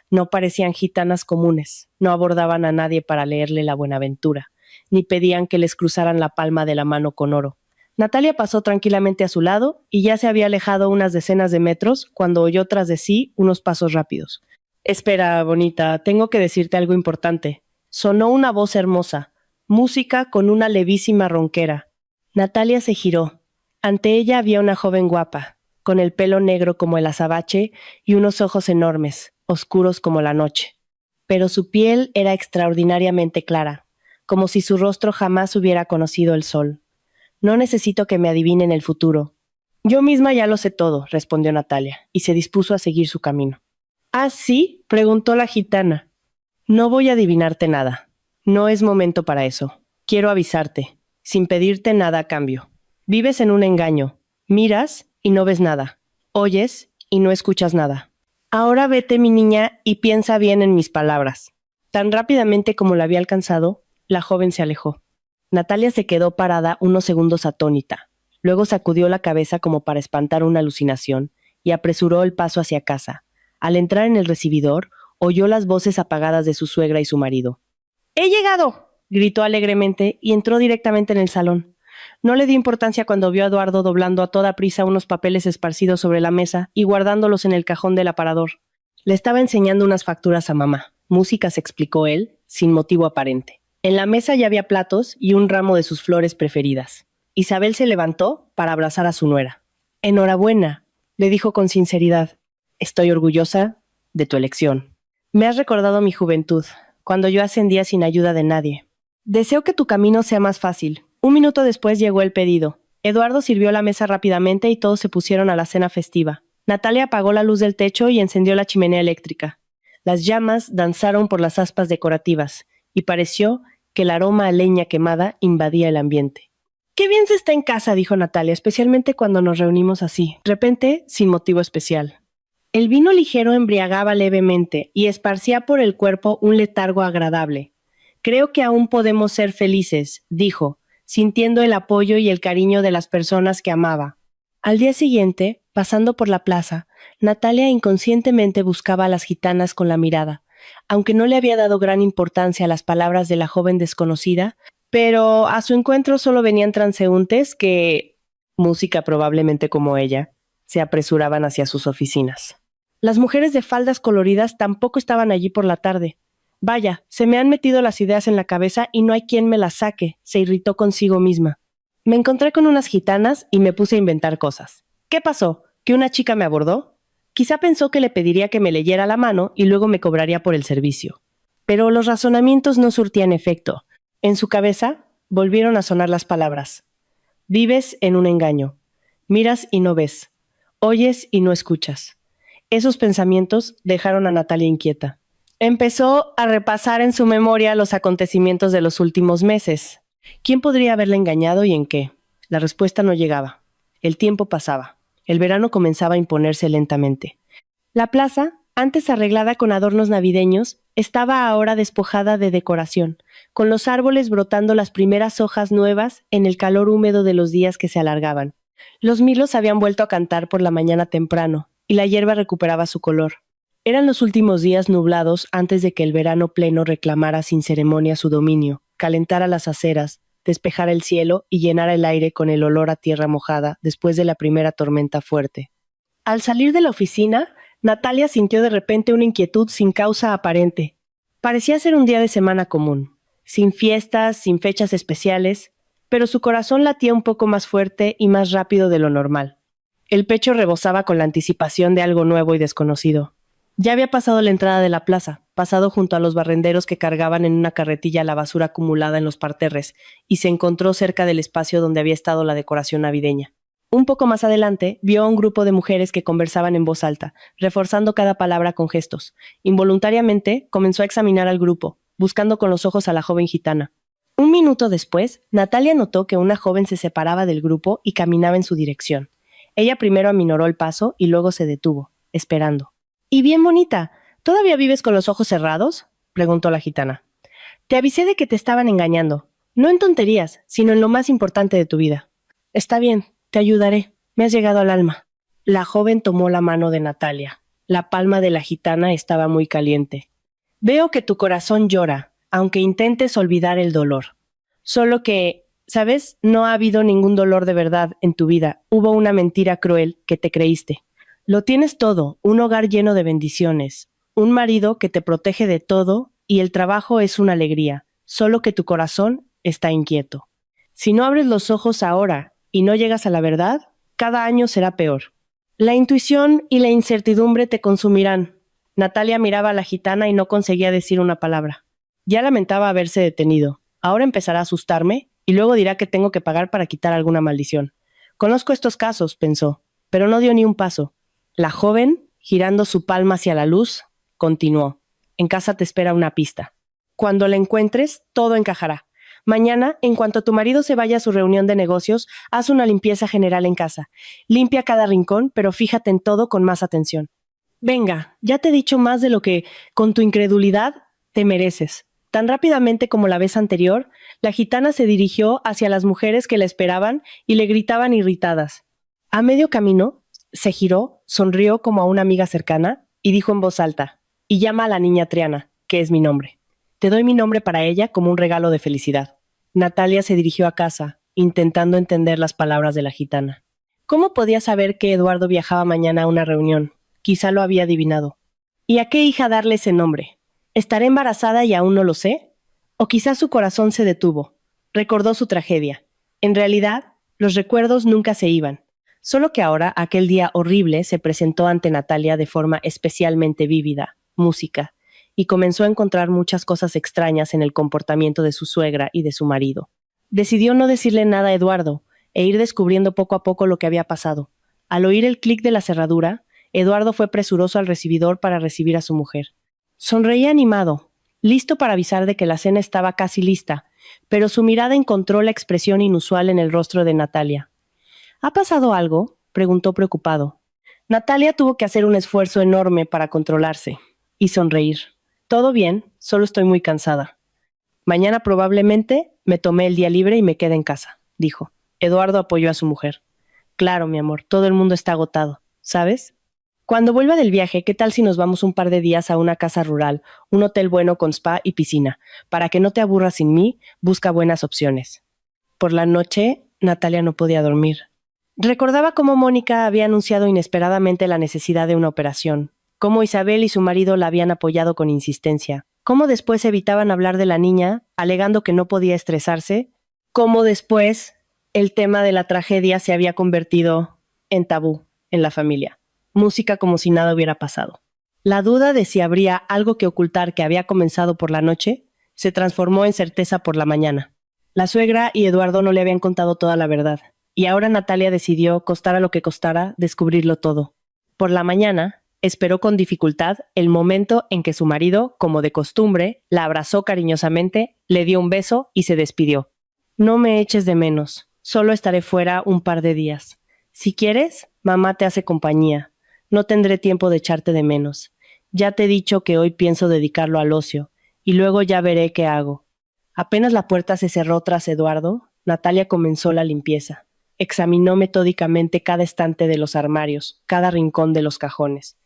No parecían gitanas comunes, no abordaban a nadie para leerle la buenaventura, ni pedían que les cruzaran la palma de la mano con oro. Natalia pasó tranquilamente a su lado y ya se había alejado unas decenas de metros cuando oyó tras de sí unos pasos rápidos. Espera, bonita, tengo que decirte algo importante. Sonó una voz hermosa, música con una levísima ronquera. Natalia se giró. Ante ella había una joven guapa, con el pelo negro como el azabache y unos ojos enormes, oscuros como la noche. Pero su piel era extraordinariamente clara, como si su rostro jamás hubiera conocido el sol. No necesito que me adivinen el futuro. Yo misma ya lo sé todo, respondió Natalia, y se dispuso a seguir su camino. ¿Ah, sí? Preguntó la gitana. No voy a adivinarte nada. No es momento para eso. Quiero avisarte, sin pedirte nada a cambio. Vives en un engaño. Miras y no ves nada. Oyes y no escuchas nada. Ahora vete, mi niña, y piensa bien en mis palabras. Tan rápidamente como la había alcanzado, la joven se alejó. Natalia se quedó parada unos segundos atónita. Luego sacudió la cabeza como para espantar una alucinación y apresuró el paso hacia casa. Al entrar en el recibidor, oyó las voces apagadas de su suegra y su marido. ¡He llegado!, gritó alegremente y entró directamente en el salón. No le dio importancia cuando vio a Eduardo doblando a toda prisa unos papeles esparcidos sobre la mesa y guardándolos en el cajón del aparador. Le estaba enseñando unas facturas a mamá. Música, se explicó él, sin motivo aparente. En la mesa ya había platos y un ramo de sus flores preferidas. Isabel se levantó para abrazar a su nuera. «Enhorabuena», le dijo con sinceridad. «Estoy orgullosa de tu elección. Me has recordado mi juventud, cuando yo ascendía sin ayuda de nadie. Deseo que tu camino sea más fácil». Un minuto después llegó el pedido. Eduardo sirvió la mesa rápidamente y todos se pusieron a la cena festiva. Natalia apagó la luz del techo y encendió la chimenea eléctrica. Las llamas danzaron por las aspas decorativas y pareció que el aroma a leña quemada invadía el ambiente. «Qué bien se está en casa», dijo Natalia, «especialmente cuando nos reunimos así, de repente, sin motivo especial». El vino ligero embriagaba levemente y esparcía por el cuerpo un letargo agradable. «Creo que aún podemos ser felices», dijo, sintiendo el apoyo y el cariño de las personas que amaba. Al día siguiente, pasando por la plaza, Natalia inconscientemente buscaba a las gitanas con la mirada, aunque no le había dado gran importancia a las palabras de la joven desconocida, pero a su encuentro solo venían transeúntes que, música probablemente como ella, se apresuraban hacia sus oficinas. Las mujeres de faldas coloridas tampoco estaban allí por la tarde. «Vaya, se me han metido las ideas en la cabeza y no hay quien me las saque», se irritó consigo misma. «Me encontré con unas gitanas y me puse a inventar cosas. ¿Qué pasó? ¿Que una chica me abordó? Quizá pensó que le pediría que me leyera la mano y luego me cobraría por el servicio». Pero los razonamientos no surtían efecto. En su cabeza volvieron a sonar las palabras. «Vives en un engaño. Miras y no ves. Oyes y no escuchas». Esos pensamientos dejaron a Natalia inquieta. Empezó a repasar en su memoria los acontecimientos de los últimos meses. ¿Quién podría haberla engañado y en qué? La respuesta no llegaba. El tiempo pasaba. El verano comenzaba a imponerse lentamente. La plaza, antes arreglada con adornos navideños, estaba ahora despojada de decoración, con los árboles brotando las primeras hojas nuevas en el calor húmedo de los días que se alargaban. Los mirlos habían vuelto a cantar por la mañana temprano, y la hierba recuperaba su color. Eran los últimos días nublados antes de que el verano pleno reclamara sin ceremonia su dominio, calentara las aceras, despejara el cielo y llenara el aire con el olor a tierra mojada después de la primera tormenta fuerte. Al salir de la oficina, Natalia sintió de repente una inquietud sin causa aparente. Parecía ser un día de semana común, sin fiestas, sin fechas especiales, pero su corazón latía un poco más fuerte y más rápido de lo normal. El pecho rebosaba con la anticipación de algo nuevo y desconocido. Ya había pasado la entrada de la plaza, pasado junto a los barrenderos que cargaban en una carretilla la basura acumulada en los parterres, y se encontró cerca del espacio donde había estado la decoración navideña. Un poco más adelante, vio a un grupo de mujeres que conversaban en voz alta, reforzando cada palabra con gestos. Involuntariamente, comenzó a examinar al grupo. buscando con los ojos a la joven gitana. Un minuto después, Natalia notó que una joven se separaba del grupo y caminaba en su dirección. Ella primero aminoró el paso y luego se detuvo, esperando. «¿Y bien bonita? ¿Todavía vives con los ojos cerrados?», preguntó la gitana. «Te avisé de que te estaban engañando. No en tonterías, sino en lo más importante de tu vida». «Está bien, te ayudaré. Me has llegado al alma». La joven tomó la mano de Natalia. La palma de la gitana estaba muy caliente. «Veo que tu corazón llora, aunque intentes olvidar el dolor. Solo que, ¿sabes? No ha habido ningún dolor de verdad en tu vida. Hubo una mentira cruel que te creíste. Lo tienes todo, un hogar lleno de bendiciones, un marido que te protege de todo y el trabajo es una alegría, solo que tu corazón está inquieto. Si no abres los ojos ahora y no llegas a la verdad, cada año será peor. La intuición y la incertidumbre te consumirán». Natalia miraba a la gitana y no conseguía decir una palabra. Ya lamentaba haberse detenido. Ahora empezará a asustarme y luego dirá que tengo que pagar para quitar alguna maldición. Conozco estos casos, pensó, pero no dio ni un paso. La joven, girando su palma hacia la luz, continuó. «En casa te espera una pista. Cuando la encuentres, todo encajará. Mañana, en cuanto tu marido se vaya a su reunión de negocios, haz una limpieza general en casa. Limpia cada rincón, pero fíjate en todo con más atención. Venga, ya te he dicho más de lo que, con tu incredulidad, te mereces». Tan rápidamente como la vez anterior, la gitana se dirigió hacia las mujeres que la esperaban y le gritaban irritadas. A medio camino, se giró, sonrió como a una amiga cercana y dijo en voz alta: «Y llama a la niña Triana, que es mi nombre. Te doy mi nombre para ella como un regalo de felicidad». Natalia se dirigió a casa, intentando entender las palabras de la gitana. ¿Cómo podía saber que Eduardo viajaba mañana a una reunión? Quizá lo había adivinado. ¿Y a qué hija darle ese nombre? ¿Estaré embarazada y aún no lo sé? O quizás su corazón se detuvo. Recordó su tragedia. En realidad, los recuerdos nunca se iban. Solo que ahora aquel día horrible se presentó ante Natalia de forma especialmente vívida, música, y comenzó a encontrar muchas cosas extrañas en el comportamiento de su suegra y de su marido. Decidió no decirle nada a Eduardo e ir descubriendo poco a poco lo que había pasado. Al oír el clic de la cerradura, Eduardo fue presuroso al recibidor para recibir a su mujer. Sonreía animado, listo para avisar de que la cena estaba casi lista, pero su mirada encontró la expresión inusual en el rostro de Natalia. «¿Ha pasado algo?», preguntó preocupado. Natalia tuvo que hacer un esfuerzo enorme para controlarse y sonreír. «Todo bien, solo estoy muy cansada. Mañana probablemente me tomé el día libre y me quede en casa», dijo. Eduardo apoyó a su mujer. «Claro, mi amor, todo el mundo está agotado, ¿sabes? Cuando vuelva del viaje, ¿qué tal si nos vamos un par de días a una casa rural, un hotel bueno con spa y piscina? Para que no te aburras sin mí, busca buenas opciones». Por la noche, Natalia no podía dormir. Recordaba cómo Mónica había anunciado inesperadamente la necesidad de una operación, cómo Isabel y su marido la habían apoyado con insistencia, cómo después evitaban hablar de la niña, alegando que no podía estresarse, cómo después el tema de la tragedia se había convertido en tabú en la familia. Música como si nada hubiera pasado. La duda de si habría algo que ocultar que había comenzado por la noche se transformó en certeza por la mañana. La suegra y Eduardo no le habían contado toda la verdad, y ahora Natalia decidió, costara lo que costara, descubrirlo todo. Por la mañana, esperó con dificultad el momento en que su marido, como de costumbre, la abrazó cariñosamente, le dio un beso y se despidió. «No me eches de menos, solo estaré fuera un par de días. Si quieres, mamá te hace compañía. No tendré tiempo de echarte de menos. Ya te he dicho que hoy pienso dedicarlo al ocio, y luego ya veré qué hago». Apenas la puerta se cerró tras Eduardo, Natalia comenzó la limpieza. Examinó metódicamente cada estante de los armarios, cada rincón de los cajones.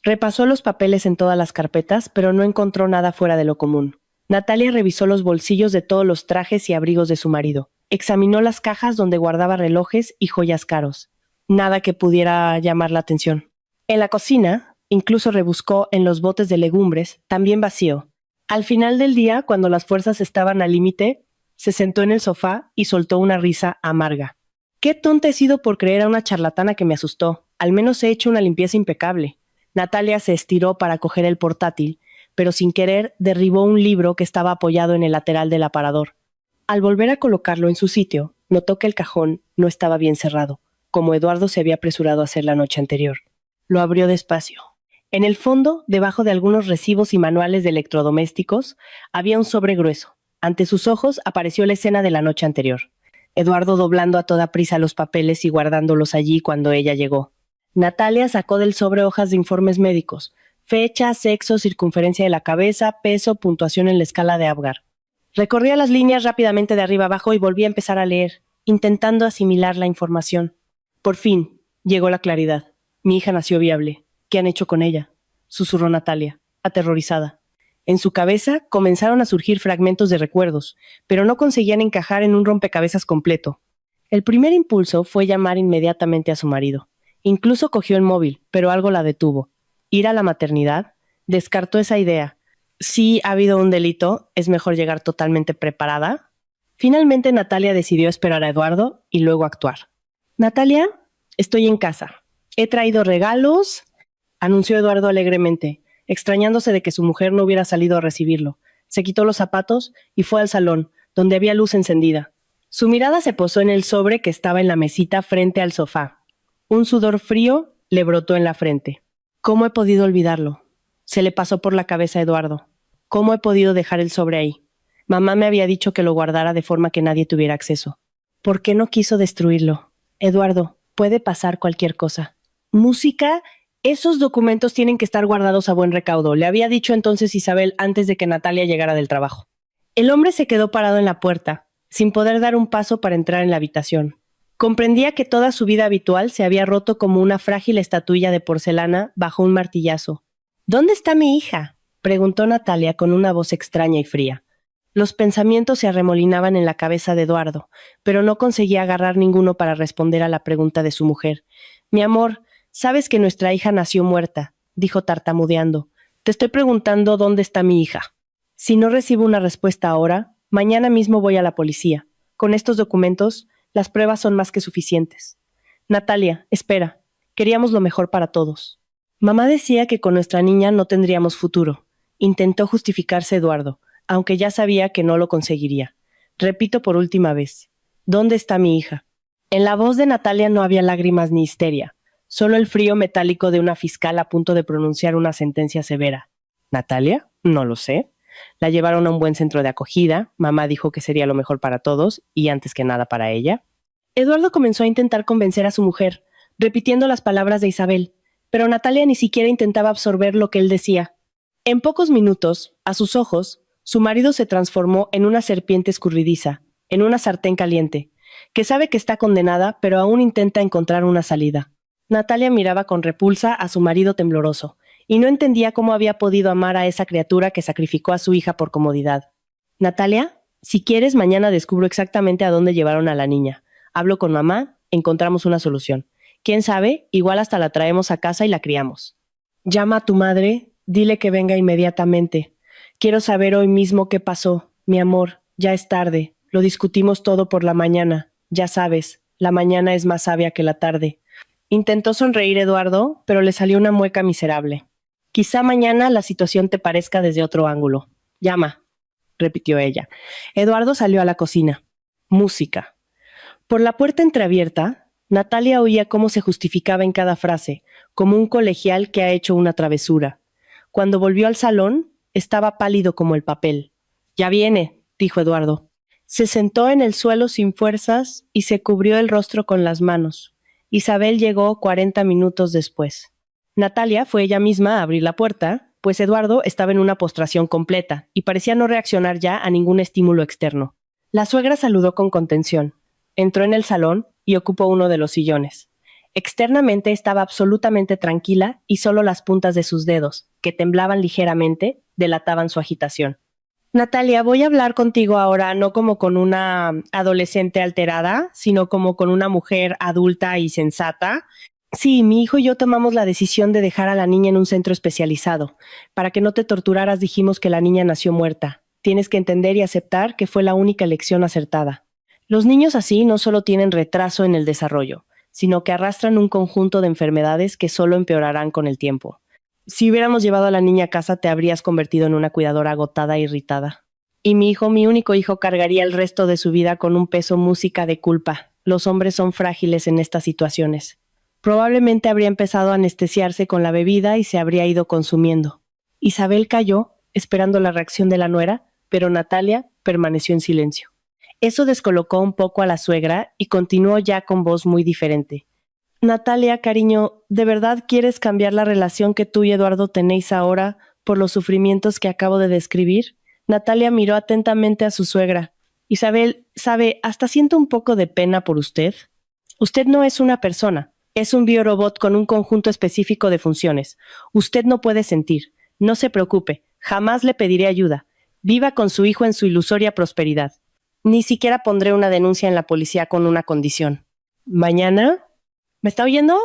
Repasó los papeles en todas las carpetas, pero no encontró nada fuera de lo común. Natalia revisó los bolsillos de todos los trajes y abrigos de su marido. Examinó las cajas donde guardaba relojes y joyas caros. Nada que pudiera llamar la atención. En la cocina, incluso rebuscó en los botes de legumbres, también vacío. Al final del día, cuando las fuerzas estaban al límite, se sentó en el sofá y soltó una risa amarga. «Qué tonta he sido por creer a una charlatana que me asustó. Al menos he hecho una limpieza impecable». Natalia se estiró para coger el portátil, pero sin querer derribó un libro que estaba apoyado en el lateral del aparador. Al volver a colocarlo en su sitio, notó que el cajón no estaba bien cerrado, como Eduardo se había apresurado a hacer la noche anterior. Lo abrió despacio. En el fondo, debajo de algunos recibos y manuales de electrodomésticos, había un sobre grueso. Ante sus ojos apareció la escena de la noche anterior. Eduardo doblando a toda prisa los papeles y guardándolos allí cuando ella llegó. Natalia sacó del sobre hojas de informes médicos. Fecha, sexo, circunferencia de la cabeza, peso, puntuación en la escala de Apgar. Recorría las líneas rápidamente de arriba abajo y volví a empezar a leer, intentando asimilar la información. Por fin, llegó la claridad. Mi hija nació viable. ¿Qué han hecho con ella?, susurró Natalia, aterrorizada. En su cabeza comenzaron a surgir fragmentos de recuerdos, pero no conseguían encajar en un rompecabezas completo. El primer impulso fue llamar inmediatamente a su marido. Incluso cogió el móvil, pero algo la detuvo. ¿Ir a la maternidad? Descartó esa idea. Si ha habido un delito, es mejor llegar totalmente preparada. Finalmente Natalia decidió esperar a Eduardo y luego actuar. Natalia, estoy en casa. He traído regalos, anunció Eduardo alegremente, extrañándose de que su mujer no hubiera salido a recibirlo. Se quitó los zapatos y fue al salón, donde había luz encendida. Su mirada se posó en el sobre que estaba en la mesita frente al sofá. Un sudor frío le brotó en la frente. ¿Cómo he podido olvidarlo? Se le pasó por la cabeza a Eduardo. ¿Cómo he podido dejar el sobre ahí? Mamá me había dicho que lo guardara de forma que nadie tuviera acceso. ¿Por qué no quiso destruirlo? Eduardo, puede pasar cualquier cosa. Música, esos documentos tienen que estar guardados a buen recaudo, le había dicho entonces Isabel antes de que Natalia llegara del trabajo. El hombre se quedó parado en la puerta, sin poder dar un paso para entrar en la habitación. Comprendía que toda su vida habitual se había roto como una frágil estatuilla de porcelana bajo un martillazo. ¿Dónde está mi hija?, preguntó Natalia con una voz extraña y fría. Los pensamientos se arremolinaban en la cabeza de Eduardo, pero no conseguía agarrar ninguno para responder a la pregunta de su mujer. Mi amor, sabes que nuestra hija nació muerta, dijo tartamudeando. Te estoy preguntando dónde está mi hija. Si no recibo una respuesta ahora, mañana mismo voy a la policía. Con estos documentos, las pruebas son más que suficientes. Natalia, espera. Queríamos lo mejor para todos. Mamá decía que con nuestra niña no tendríamos futuro. Intentó justificarse Eduardo, aunque ya sabía que no lo conseguiría. Repito por última vez. ¿Dónde está mi hija? En la voz de Natalia no había lágrimas ni histeria, solo el frío metálico de una fiscal a punto de pronunciar una sentencia severa. ¿Natalia? No lo sé. La llevaron a un buen centro de acogida, mamá dijo que sería lo mejor para todos, y antes que nada para ella. Eduardo comenzó a intentar convencer a su mujer, repitiendo las palabras de Isabel, pero Natalia ni siquiera intentaba absorber lo que él decía. En pocos minutos, a sus ojos, su marido se transformó en una serpiente escurridiza, en una sartén caliente, que sabe que está condenada, pero aún intenta encontrar una salida. Natalia miraba con repulsa a su marido tembloroso, y no entendía cómo había podido amar a esa criatura que sacrificó a su hija por comodidad. Natalia, si quieres, mañana descubro exactamente a dónde llevaron a la niña. Hablo con mamá, encontramos una solución. ¿Quién sabe? Igual hasta la traemos a casa y la criamos. Llama a tu madre, dile que venga inmediatamente. Quiero saber hoy mismo qué pasó. Mi amor, ya es tarde. Lo discutimos todo por la mañana. Ya sabes, la mañana es más sabia que la tarde. Intentó sonreír Eduardo, pero le salió una mueca miserable. Quizá mañana la situación te parezca desde otro ángulo. Llama, repitió ella. Eduardo salió a la cocina. Música. Por la puerta entreabierta, Natalia oía cómo se justificaba en cada frase, como un colegial que ha hecho una travesura. Cuando volvió al salón, estaba pálido como el papel. Ya viene, dijo Eduardo. Se sentó en el suelo sin fuerzas y se cubrió el rostro con las manos. Isabel llegó 40 minutos después. Natalia fue ella misma a abrir la puerta, pues Eduardo estaba en una postración completa y parecía no reaccionar ya a ningún estímulo externo. La suegra saludó con contención. Entró en el salón y ocupó uno de los sillones. Externamente estaba absolutamente tranquila y solo las puntas de sus dedos, que temblaban ligeramente, delataban su agitación. Natalia, voy a hablar contigo ahora no como con una adolescente alterada, sino como con una mujer adulta y sensata. Sí, mi hijo y yo tomamos la decisión de dejar a la niña en un centro especializado. Para que no te torturaras dijimos que la niña nació muerta. Tienes que entender y aceptar que fue la única elección acertada. Los niños así no solo tienen retraso en el desarrollo, sino que arrastran un conjunto de enfermedades que solo empeorarán con el tiempo. Si hubiéramos llevado a la niña a casa, te habrías convertido en una cuidadora agotada e irritada. Y mi hijo, mi único hijo, cargaría el resto de su vida con un peso música de culpa. Los hombres son frágiles en estas situaciones. Probablemente habría empezado a anestesiarse con la bebida y se habría ido consumiendo. Isabel calló, esperando la reacción de la nuera, pero Natalia permaneció en silencio. Eso descolocó un poco a la suegra y continuó ya con voz muy diferente. Natalia, cariño, ¿de verdad quieres cambiar la relación que tú y Eduardo tenéis ahora por los sufrimientos que acabo de describir? Natalia miró atentamente a su suegra. Isabel, sabe, hasta siento un poco de pena por usted. Usted no es una persona, es un biorobot con un conjunto específico de funciones. Usted no puede sentir. No se preocupe, jamás le pediré ayuda. Viva con su hijo en su ilusoria prosperidad. Ni siquiera pondré una denuncia en la policía con una condición. ¿Mañana? ¿Me está oyendo?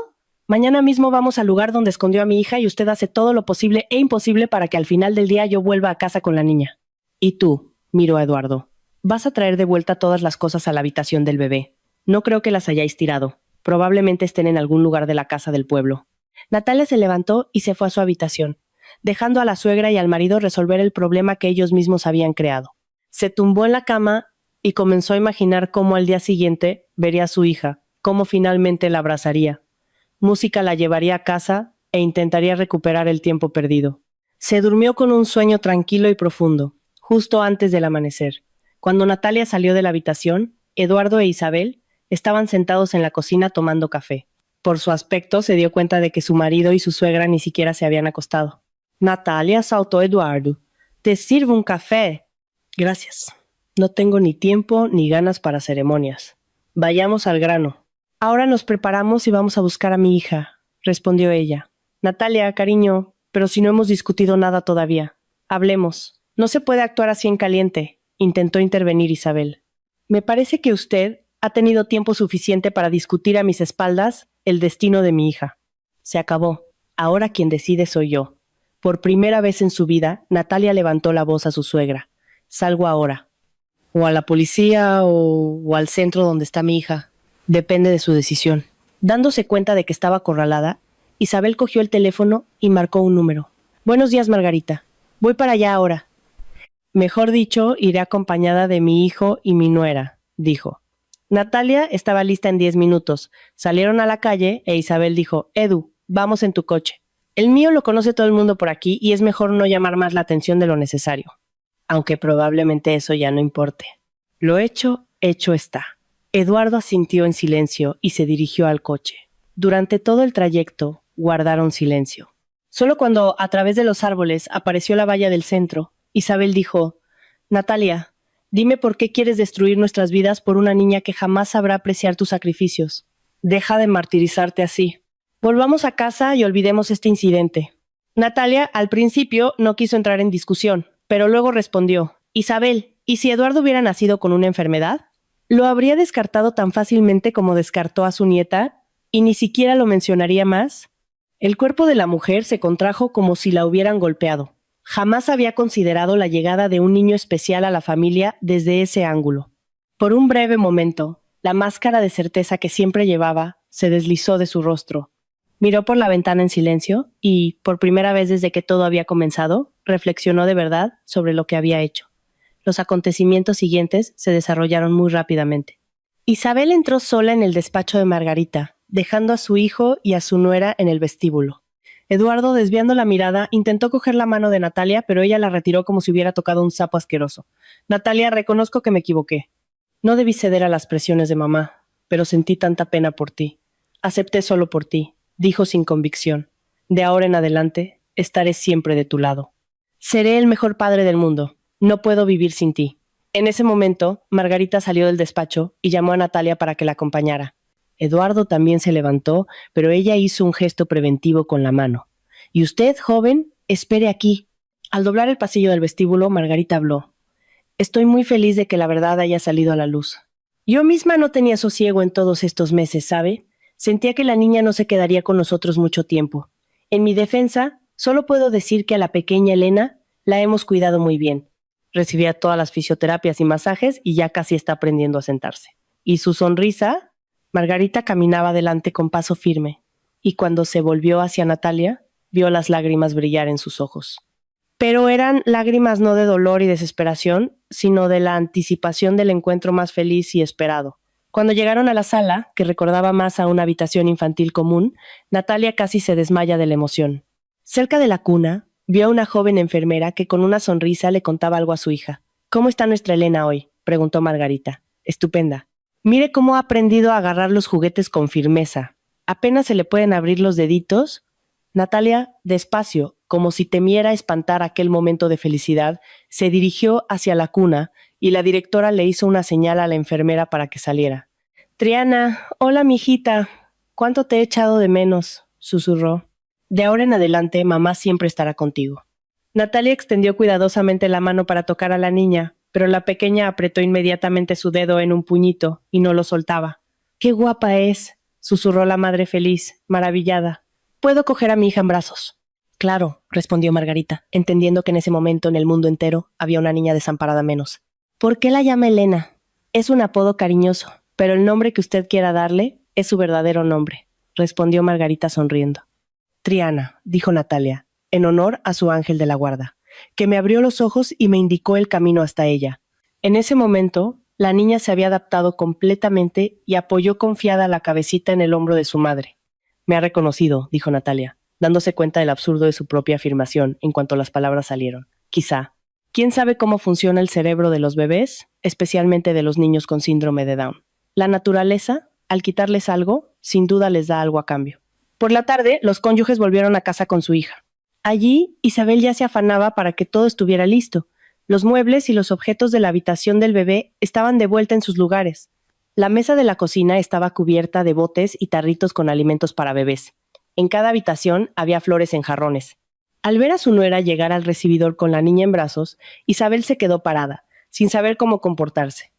Mañana mismo vamos al lugar donde escondió a mi hija y usted hace todo lo posible e imposible para que al final del día yo vuelva a casa con la niña. Y tú, miró a Eduardo, vas a traer de vuelta todas las cosas a la habitación del bebé. No creo que las hayáis tirado. Probablemente estén en algún lugar de la casa del pueblo. Natalia se levantó y se fue a su habitación, dejando a la suegra y al marido resolver el problema que ellos mismos habían creado. Se tumbó en la cama y comenzó a imaginar cómo al día siguiente vería a su hija, cómo finalmente la abrazaría. Música la llevaría a casa e intentaría recuperar el tiempo perdido. Se durmió con un sueño tranquilo y profundo, justo antes del amanecer. Cuando Natalia salió de la habitación, Eduardo e Isabel estaban sentados en la cocina tomando café. Por su aspecto se dio cuenta de que su marido y su suegra ni siquiera se habían acostado. Natalia, saltó Eduardo. ¿Te sirvo un café? Gracias. No tengo ni tiempo ni ganas para ceremonias. Vayamos al grano. Ahora nos preparamos y vamos a buscar a mi hija, respondió ella. Natalia, cariño, pero si no hemos discutido nada todavía. Hablemos. No se puede actuar así en caliente, intentó intervenir Isabel. Me parece que usted ha tenido tiempo suficiente para discutir a mis espaldas el destino de mi hija. Se acabó. Ahora quien decide soy yo. Por primera vez en su vida, Natalia levantó la voz a su suegra. Salgo ahora. O a la policía o al centro donde está mi hija. Depende de su decisión. Dándose cuenta de que estaba acorralada, Isabel cogió el teléfono y marcó un número. Buenos días, Margarita. Voy para allá ahora. Mejor dicho, iré acompañada de mi hijo y mi nuera, dijo. Natalia estaba lista en 10 minutos. Salieron a la calle e Isabel dijo, Edu, vamos en tu coche. El mío lo conoce todo el mundo por aquí y es mejor no llamar más la atención de lo necesario. Aunque probablemente eso ya no importe. Lo hecho está. Eduardo asintió en silencio y se dirigió al coche. Durante todo el trayecto, guardaron silencio. Solo cuando, a través de los árboles, apareció la valla del centro, Isabel dijo, Natalia, dime por qué quieres destruir nuestras vidas por una niña que jamás sabrá apreciar tus sacrificios. Deja de martirizarte así. Volvamos a casa y olvidemos este incidente. Natalia, al principio, no quiso entrar en discusión, pero luego respondió, Isabel, ¿y si Eduardo hubiera nacido con una enfermedad? ¿Lo habría descartado tan fácilmente como descartó a su nieta? ¿Y ni siquiera lo mencionaría más? El cuerpo de la mujer se contrajo como si la hubieran golpeado. Jamás había considerado la llegada de un niño especial a la familia desde ese ángulo. Por un breve momento, la máscara de certeza que siempre llevaba se deslizó de su rostro. Miró por la ventana en silencio y, por primera vez desde que todo había comenzado, reflexionó de verdad sobre lo que había hecho. Los acontecimientos siguientes se desarrollaron muy rápidamente. Isabel entró sola en el despacho de Margarita, dejando a su hijo y a su nuera en el vestíbulo. Eduardo, desviando la mirada, intentó coger la mano de Natalia, pero ella la retiró como si hubiera tocado un sapo asqueroso. Natalia, reconozco que me equivoqué. No debí ceder a las presiones de mamá, pero sentí tanta pena por ti. Acepté solo por ti, dijo sin convicción. De ahora en adelante, estaré siempre de tu lado. Seré el mejor padre del mundo. No puedo vivir sin ti. En ese momento, Margarita salió del despacho y llamó a Natalia para que la acompañara. Eduardo también se levantó, pero ella hizo un gesto preventivo con la mano. Y usted, joven, espere aquí. Al doblar el pasillo del vestíbulo, Margarita habló. Estoy muy feliz de que la verdad haya salido a la luz. Yo misma no tenía sosiego en todos estos meses, ¿sabe? Sentía que la niña no se quedaría con nosotros mucho tiempo. En mi defensa, solo puedo decir que a la pequeña Elena la hemos cuidado muy bien. Recibía todas las fisioterapias y masajes y ya casi está aprendiendo a sentarse. ¿Y su sonrisa? Margarita caminaba adelante con paso firme, y cuando se volvió hacia Natalia, vio las lágrimas brillar en sus ojos. Pero eran lágrimas no de dolor y desesperación, sino de la anticipación del encuentro más feliz y esperado. Cuando llegaron a la sala, que recordaba más a una habitación infantil común, Natalia casi se desmaya de la emoción. Cerca de la cuna, vio a una joven enfermera que con una sonrisa le contaba algo a su hija. ¿Cómo está nuestra Elena hoy?, preguntó Margarita. Estupenda. Mire cómo ha aprendido a agarrar los juguetes con firmeza. Apenas se le pueden abrir los deditos. Natalia, despacio, como si temiera espantar aquel momento de felicidad, se dirigió hacia la cuna y la directora le hizo una señal a la enfermera para que saliera. «Triana, hola mijita, ¿cuánto te he echado de menos?», susurró. «De ahora en adelante, mamá siempre estará contigo». Natalia extendió cuidadosamente la mano para tocar a la niña, pero la pequeña apretó inmediatamente su dedo en un puñito y no lo soltaba. «¡Qué guapa es!», susurró la madre feliz, maravillada. «¿Puedo coger a mi hija en brazos?». «Claro», respondió Margarita, entendiendo que en ese momento en el mundo entero había una niña desamparada menos. «¿Por qué la llama Elena?». «Es un apodo cariñoso, pero el nombre que usted quiera darle es su verdadero nombre», respondió Margarita sonriendo. «Triana», dijo Natalia, en honor a su ángel de la guarda, que me abrió los ojos y me indicó el camino hasta ella. En ese momento, la niña se había adaptado completamente y apoyó confiada la cabecita en el hombro de su madre. «Me ha reconocido», dijo Natalia, dándose cuenta del absurdo de su propia afirmación en cuanto las palabras salieron. «Quizá. ¿Quién sabe cómo funciona el cerebro de los bebés, especialmente de los niños con síndrome de Down? La naturaleza, al quitarles algo, sin duda les da algo a cambio». Por la tarde, los cónyuges volvieron a casa con su hija. Allí, Isabel ya se afanaba para que todo estuviera listo. Los muebles y los objetos de la habitación del bebé estaban de vuelta en sus lugares. La mesa de la cocina estaba cubierta de botes y tarritos con alimentos para bebés. En cada habitación había flores en jarrones. Al ver a su nuera llegar al recibidor con la niña en brazos, Isabel se quedó parada, sin saber cómo comportarse.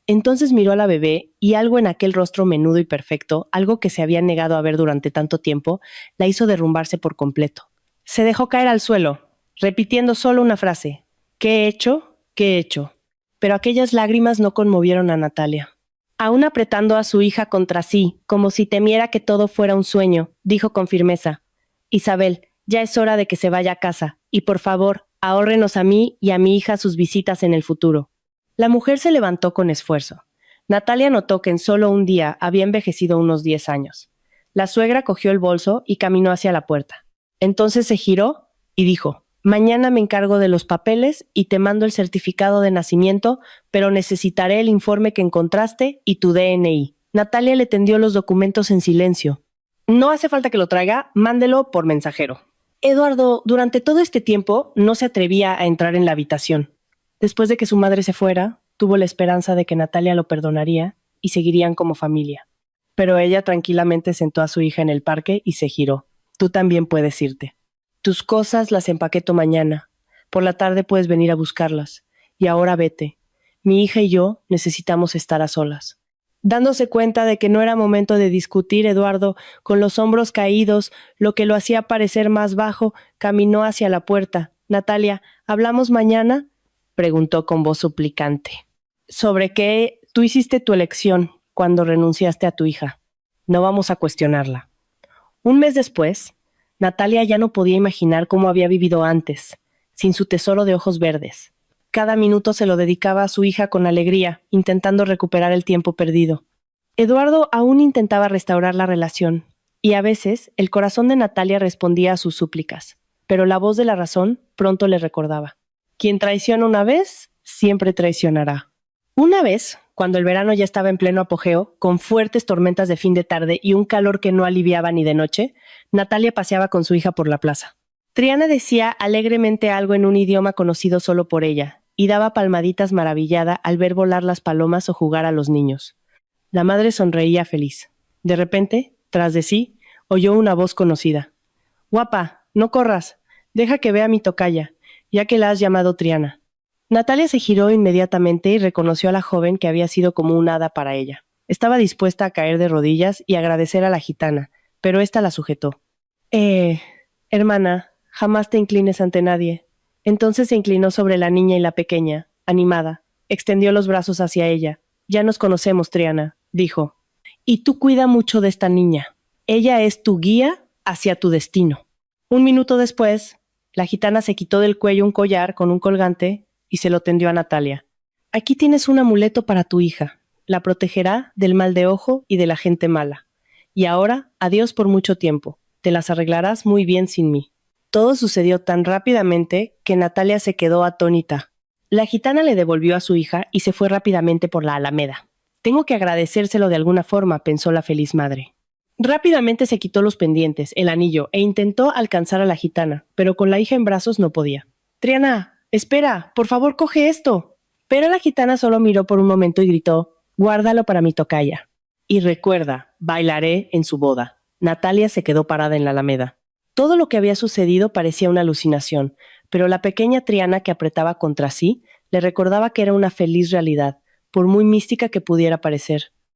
Entonces miró a la bebé y algo en aquel rostro menudo y perfecto, algo que se había negado a ver durante tanto tiempo, la hizo derrumbarse por completo. Se dejó caer al suelo, repitiendo solo una frase: «¿Qué he hecho? ¿Qué he hecho?». Pero aquellas lágrimas no conmovieron a Natalia. Aún apretando a su hija contra sí, como si temiera que todo fuera un sueño, dijo con firmeza: «Isabel, ya es hora de que se vaya a casa, y por favor, ahórrenos a mí y a mi hija sus visitas en el futuro». La mujer se levantó con esfuerzo. Natalia notó que en solo un día había envejecido unos 10 años. La suegra cogió el bolso y caminó hacia la puerta. Entonces se giró y dijo: «Mañana me encargo de los papeles y te mando el certificado de nacimiento, pero necesitaré el informe que encontraste y tu DNI». Natalia le tendió los documentos en silencio. «No hace falta que lo traiga, mándelo por mensajero». Eduardo, durante todo este tiempo, no se atrevía a entrar en la habitación. Después de que su madre se fuera, tuvo la esperanza de que Natalia lo perdonaría y seguirían como familia. Pero ella tranquilamente sentó a su hija en el parque y se giró. «Tú también puedes irte. Tus cosas las empaqueto mañana. Por la tarde puedes venir a buscarlas. Y ahora vete. Mi hija y yo necesitamos estar a solas». Dándose cuenta de que no era momento de discutir, Eduardo, con los hombros caídos, lo que lo hacía parecer más bajo, caminó hacia la puerta. «Natalia, ¿hablamos mañana?», preguntó con voz suplicante. «¿Sobre qué? Tú hiciste tu elección cuando renunciaste a tu hija. No vamos a cuestionarla». Un mes después, Natalia ya no podía imaginar cómo había vivido antes, sin su tesoro de ojos verdes. Cada minuto se lo dedicaba a su hija con alegría, intentando recuperar el tiempo perdido. Eduardo aún intentaba restaurar la relación, y a veces el corazón de Natalia respondía a sus súplicas, pero la voz de la razón pronto le recordaba: «Quien traiciona una vez, siempre traicionará». Una vez, cuando el verano ya estaba en pleno apogeo, con fuertes tormentas de fin de tarde y un calor que no aliviaba ni de noche, Natalia paseaba con su hija por la plaza. Triana decía alegremente algo en un idioma conocido solo por ella, y daba palmaditas maravillada al ver volar las palomas o jugar a los niños. La madre sonreía feliz. De repente, tras de sí, oyó una voz conocida. «Guapa, no corras, deja que vea a mi tocaya, ya que la has llamado Triana». Natalia se giró inmediatamente y reconoció a la joven que había sido como un hada para ella. Estaba dispuesta a caer de rodillas y agradecer a la gitana, pero ésta la sujetó. Hermana, jamás te inclines ante nadie». Entonces se inclinó sobre la niña y la pequeña, animada. Extendió los brazos hacia ella. «Ya nos conocemos, Triana», dijo. «Y tú cuida mucho de esta niña. Ella es tu guía hacia tu destino». Un minuto después, la gitana se quitó del cuello un collar con un colgante y se lo tendió a Natalia. «Aquí tienes un amuleto para tu hija. la protegerá del mal de ojo y de la gente mala. Y ahora, adiós por mucho tiempo, te las arreglarás muy bien sin mí. Todo sucedió tan rápidamente que Natalia se quedó atónita. La gitana le devolvió a su hija y se fue rápidamente por la alameda. Tengo que agradecérselo de alguna forma, pensó la feliz madre. Rápidamente se quitó los pendientes, el anillo, e intentó alcanzar a la gitana, pero con la hija en brazos no podía. Triana, espera, por favor coge esto. Pero la gitana solo miró por un momento y gritó, guárdalo para mi tocaya. Y recuerda, bailaré en su boda. Natalia se quedó parada en la alameda. Todo lo que había sucedido parecía una alucinación, pero la pequeña Triana que apretaba contra sí le recordaba que era una feliz realidad, por muy mística que pudiera parecer.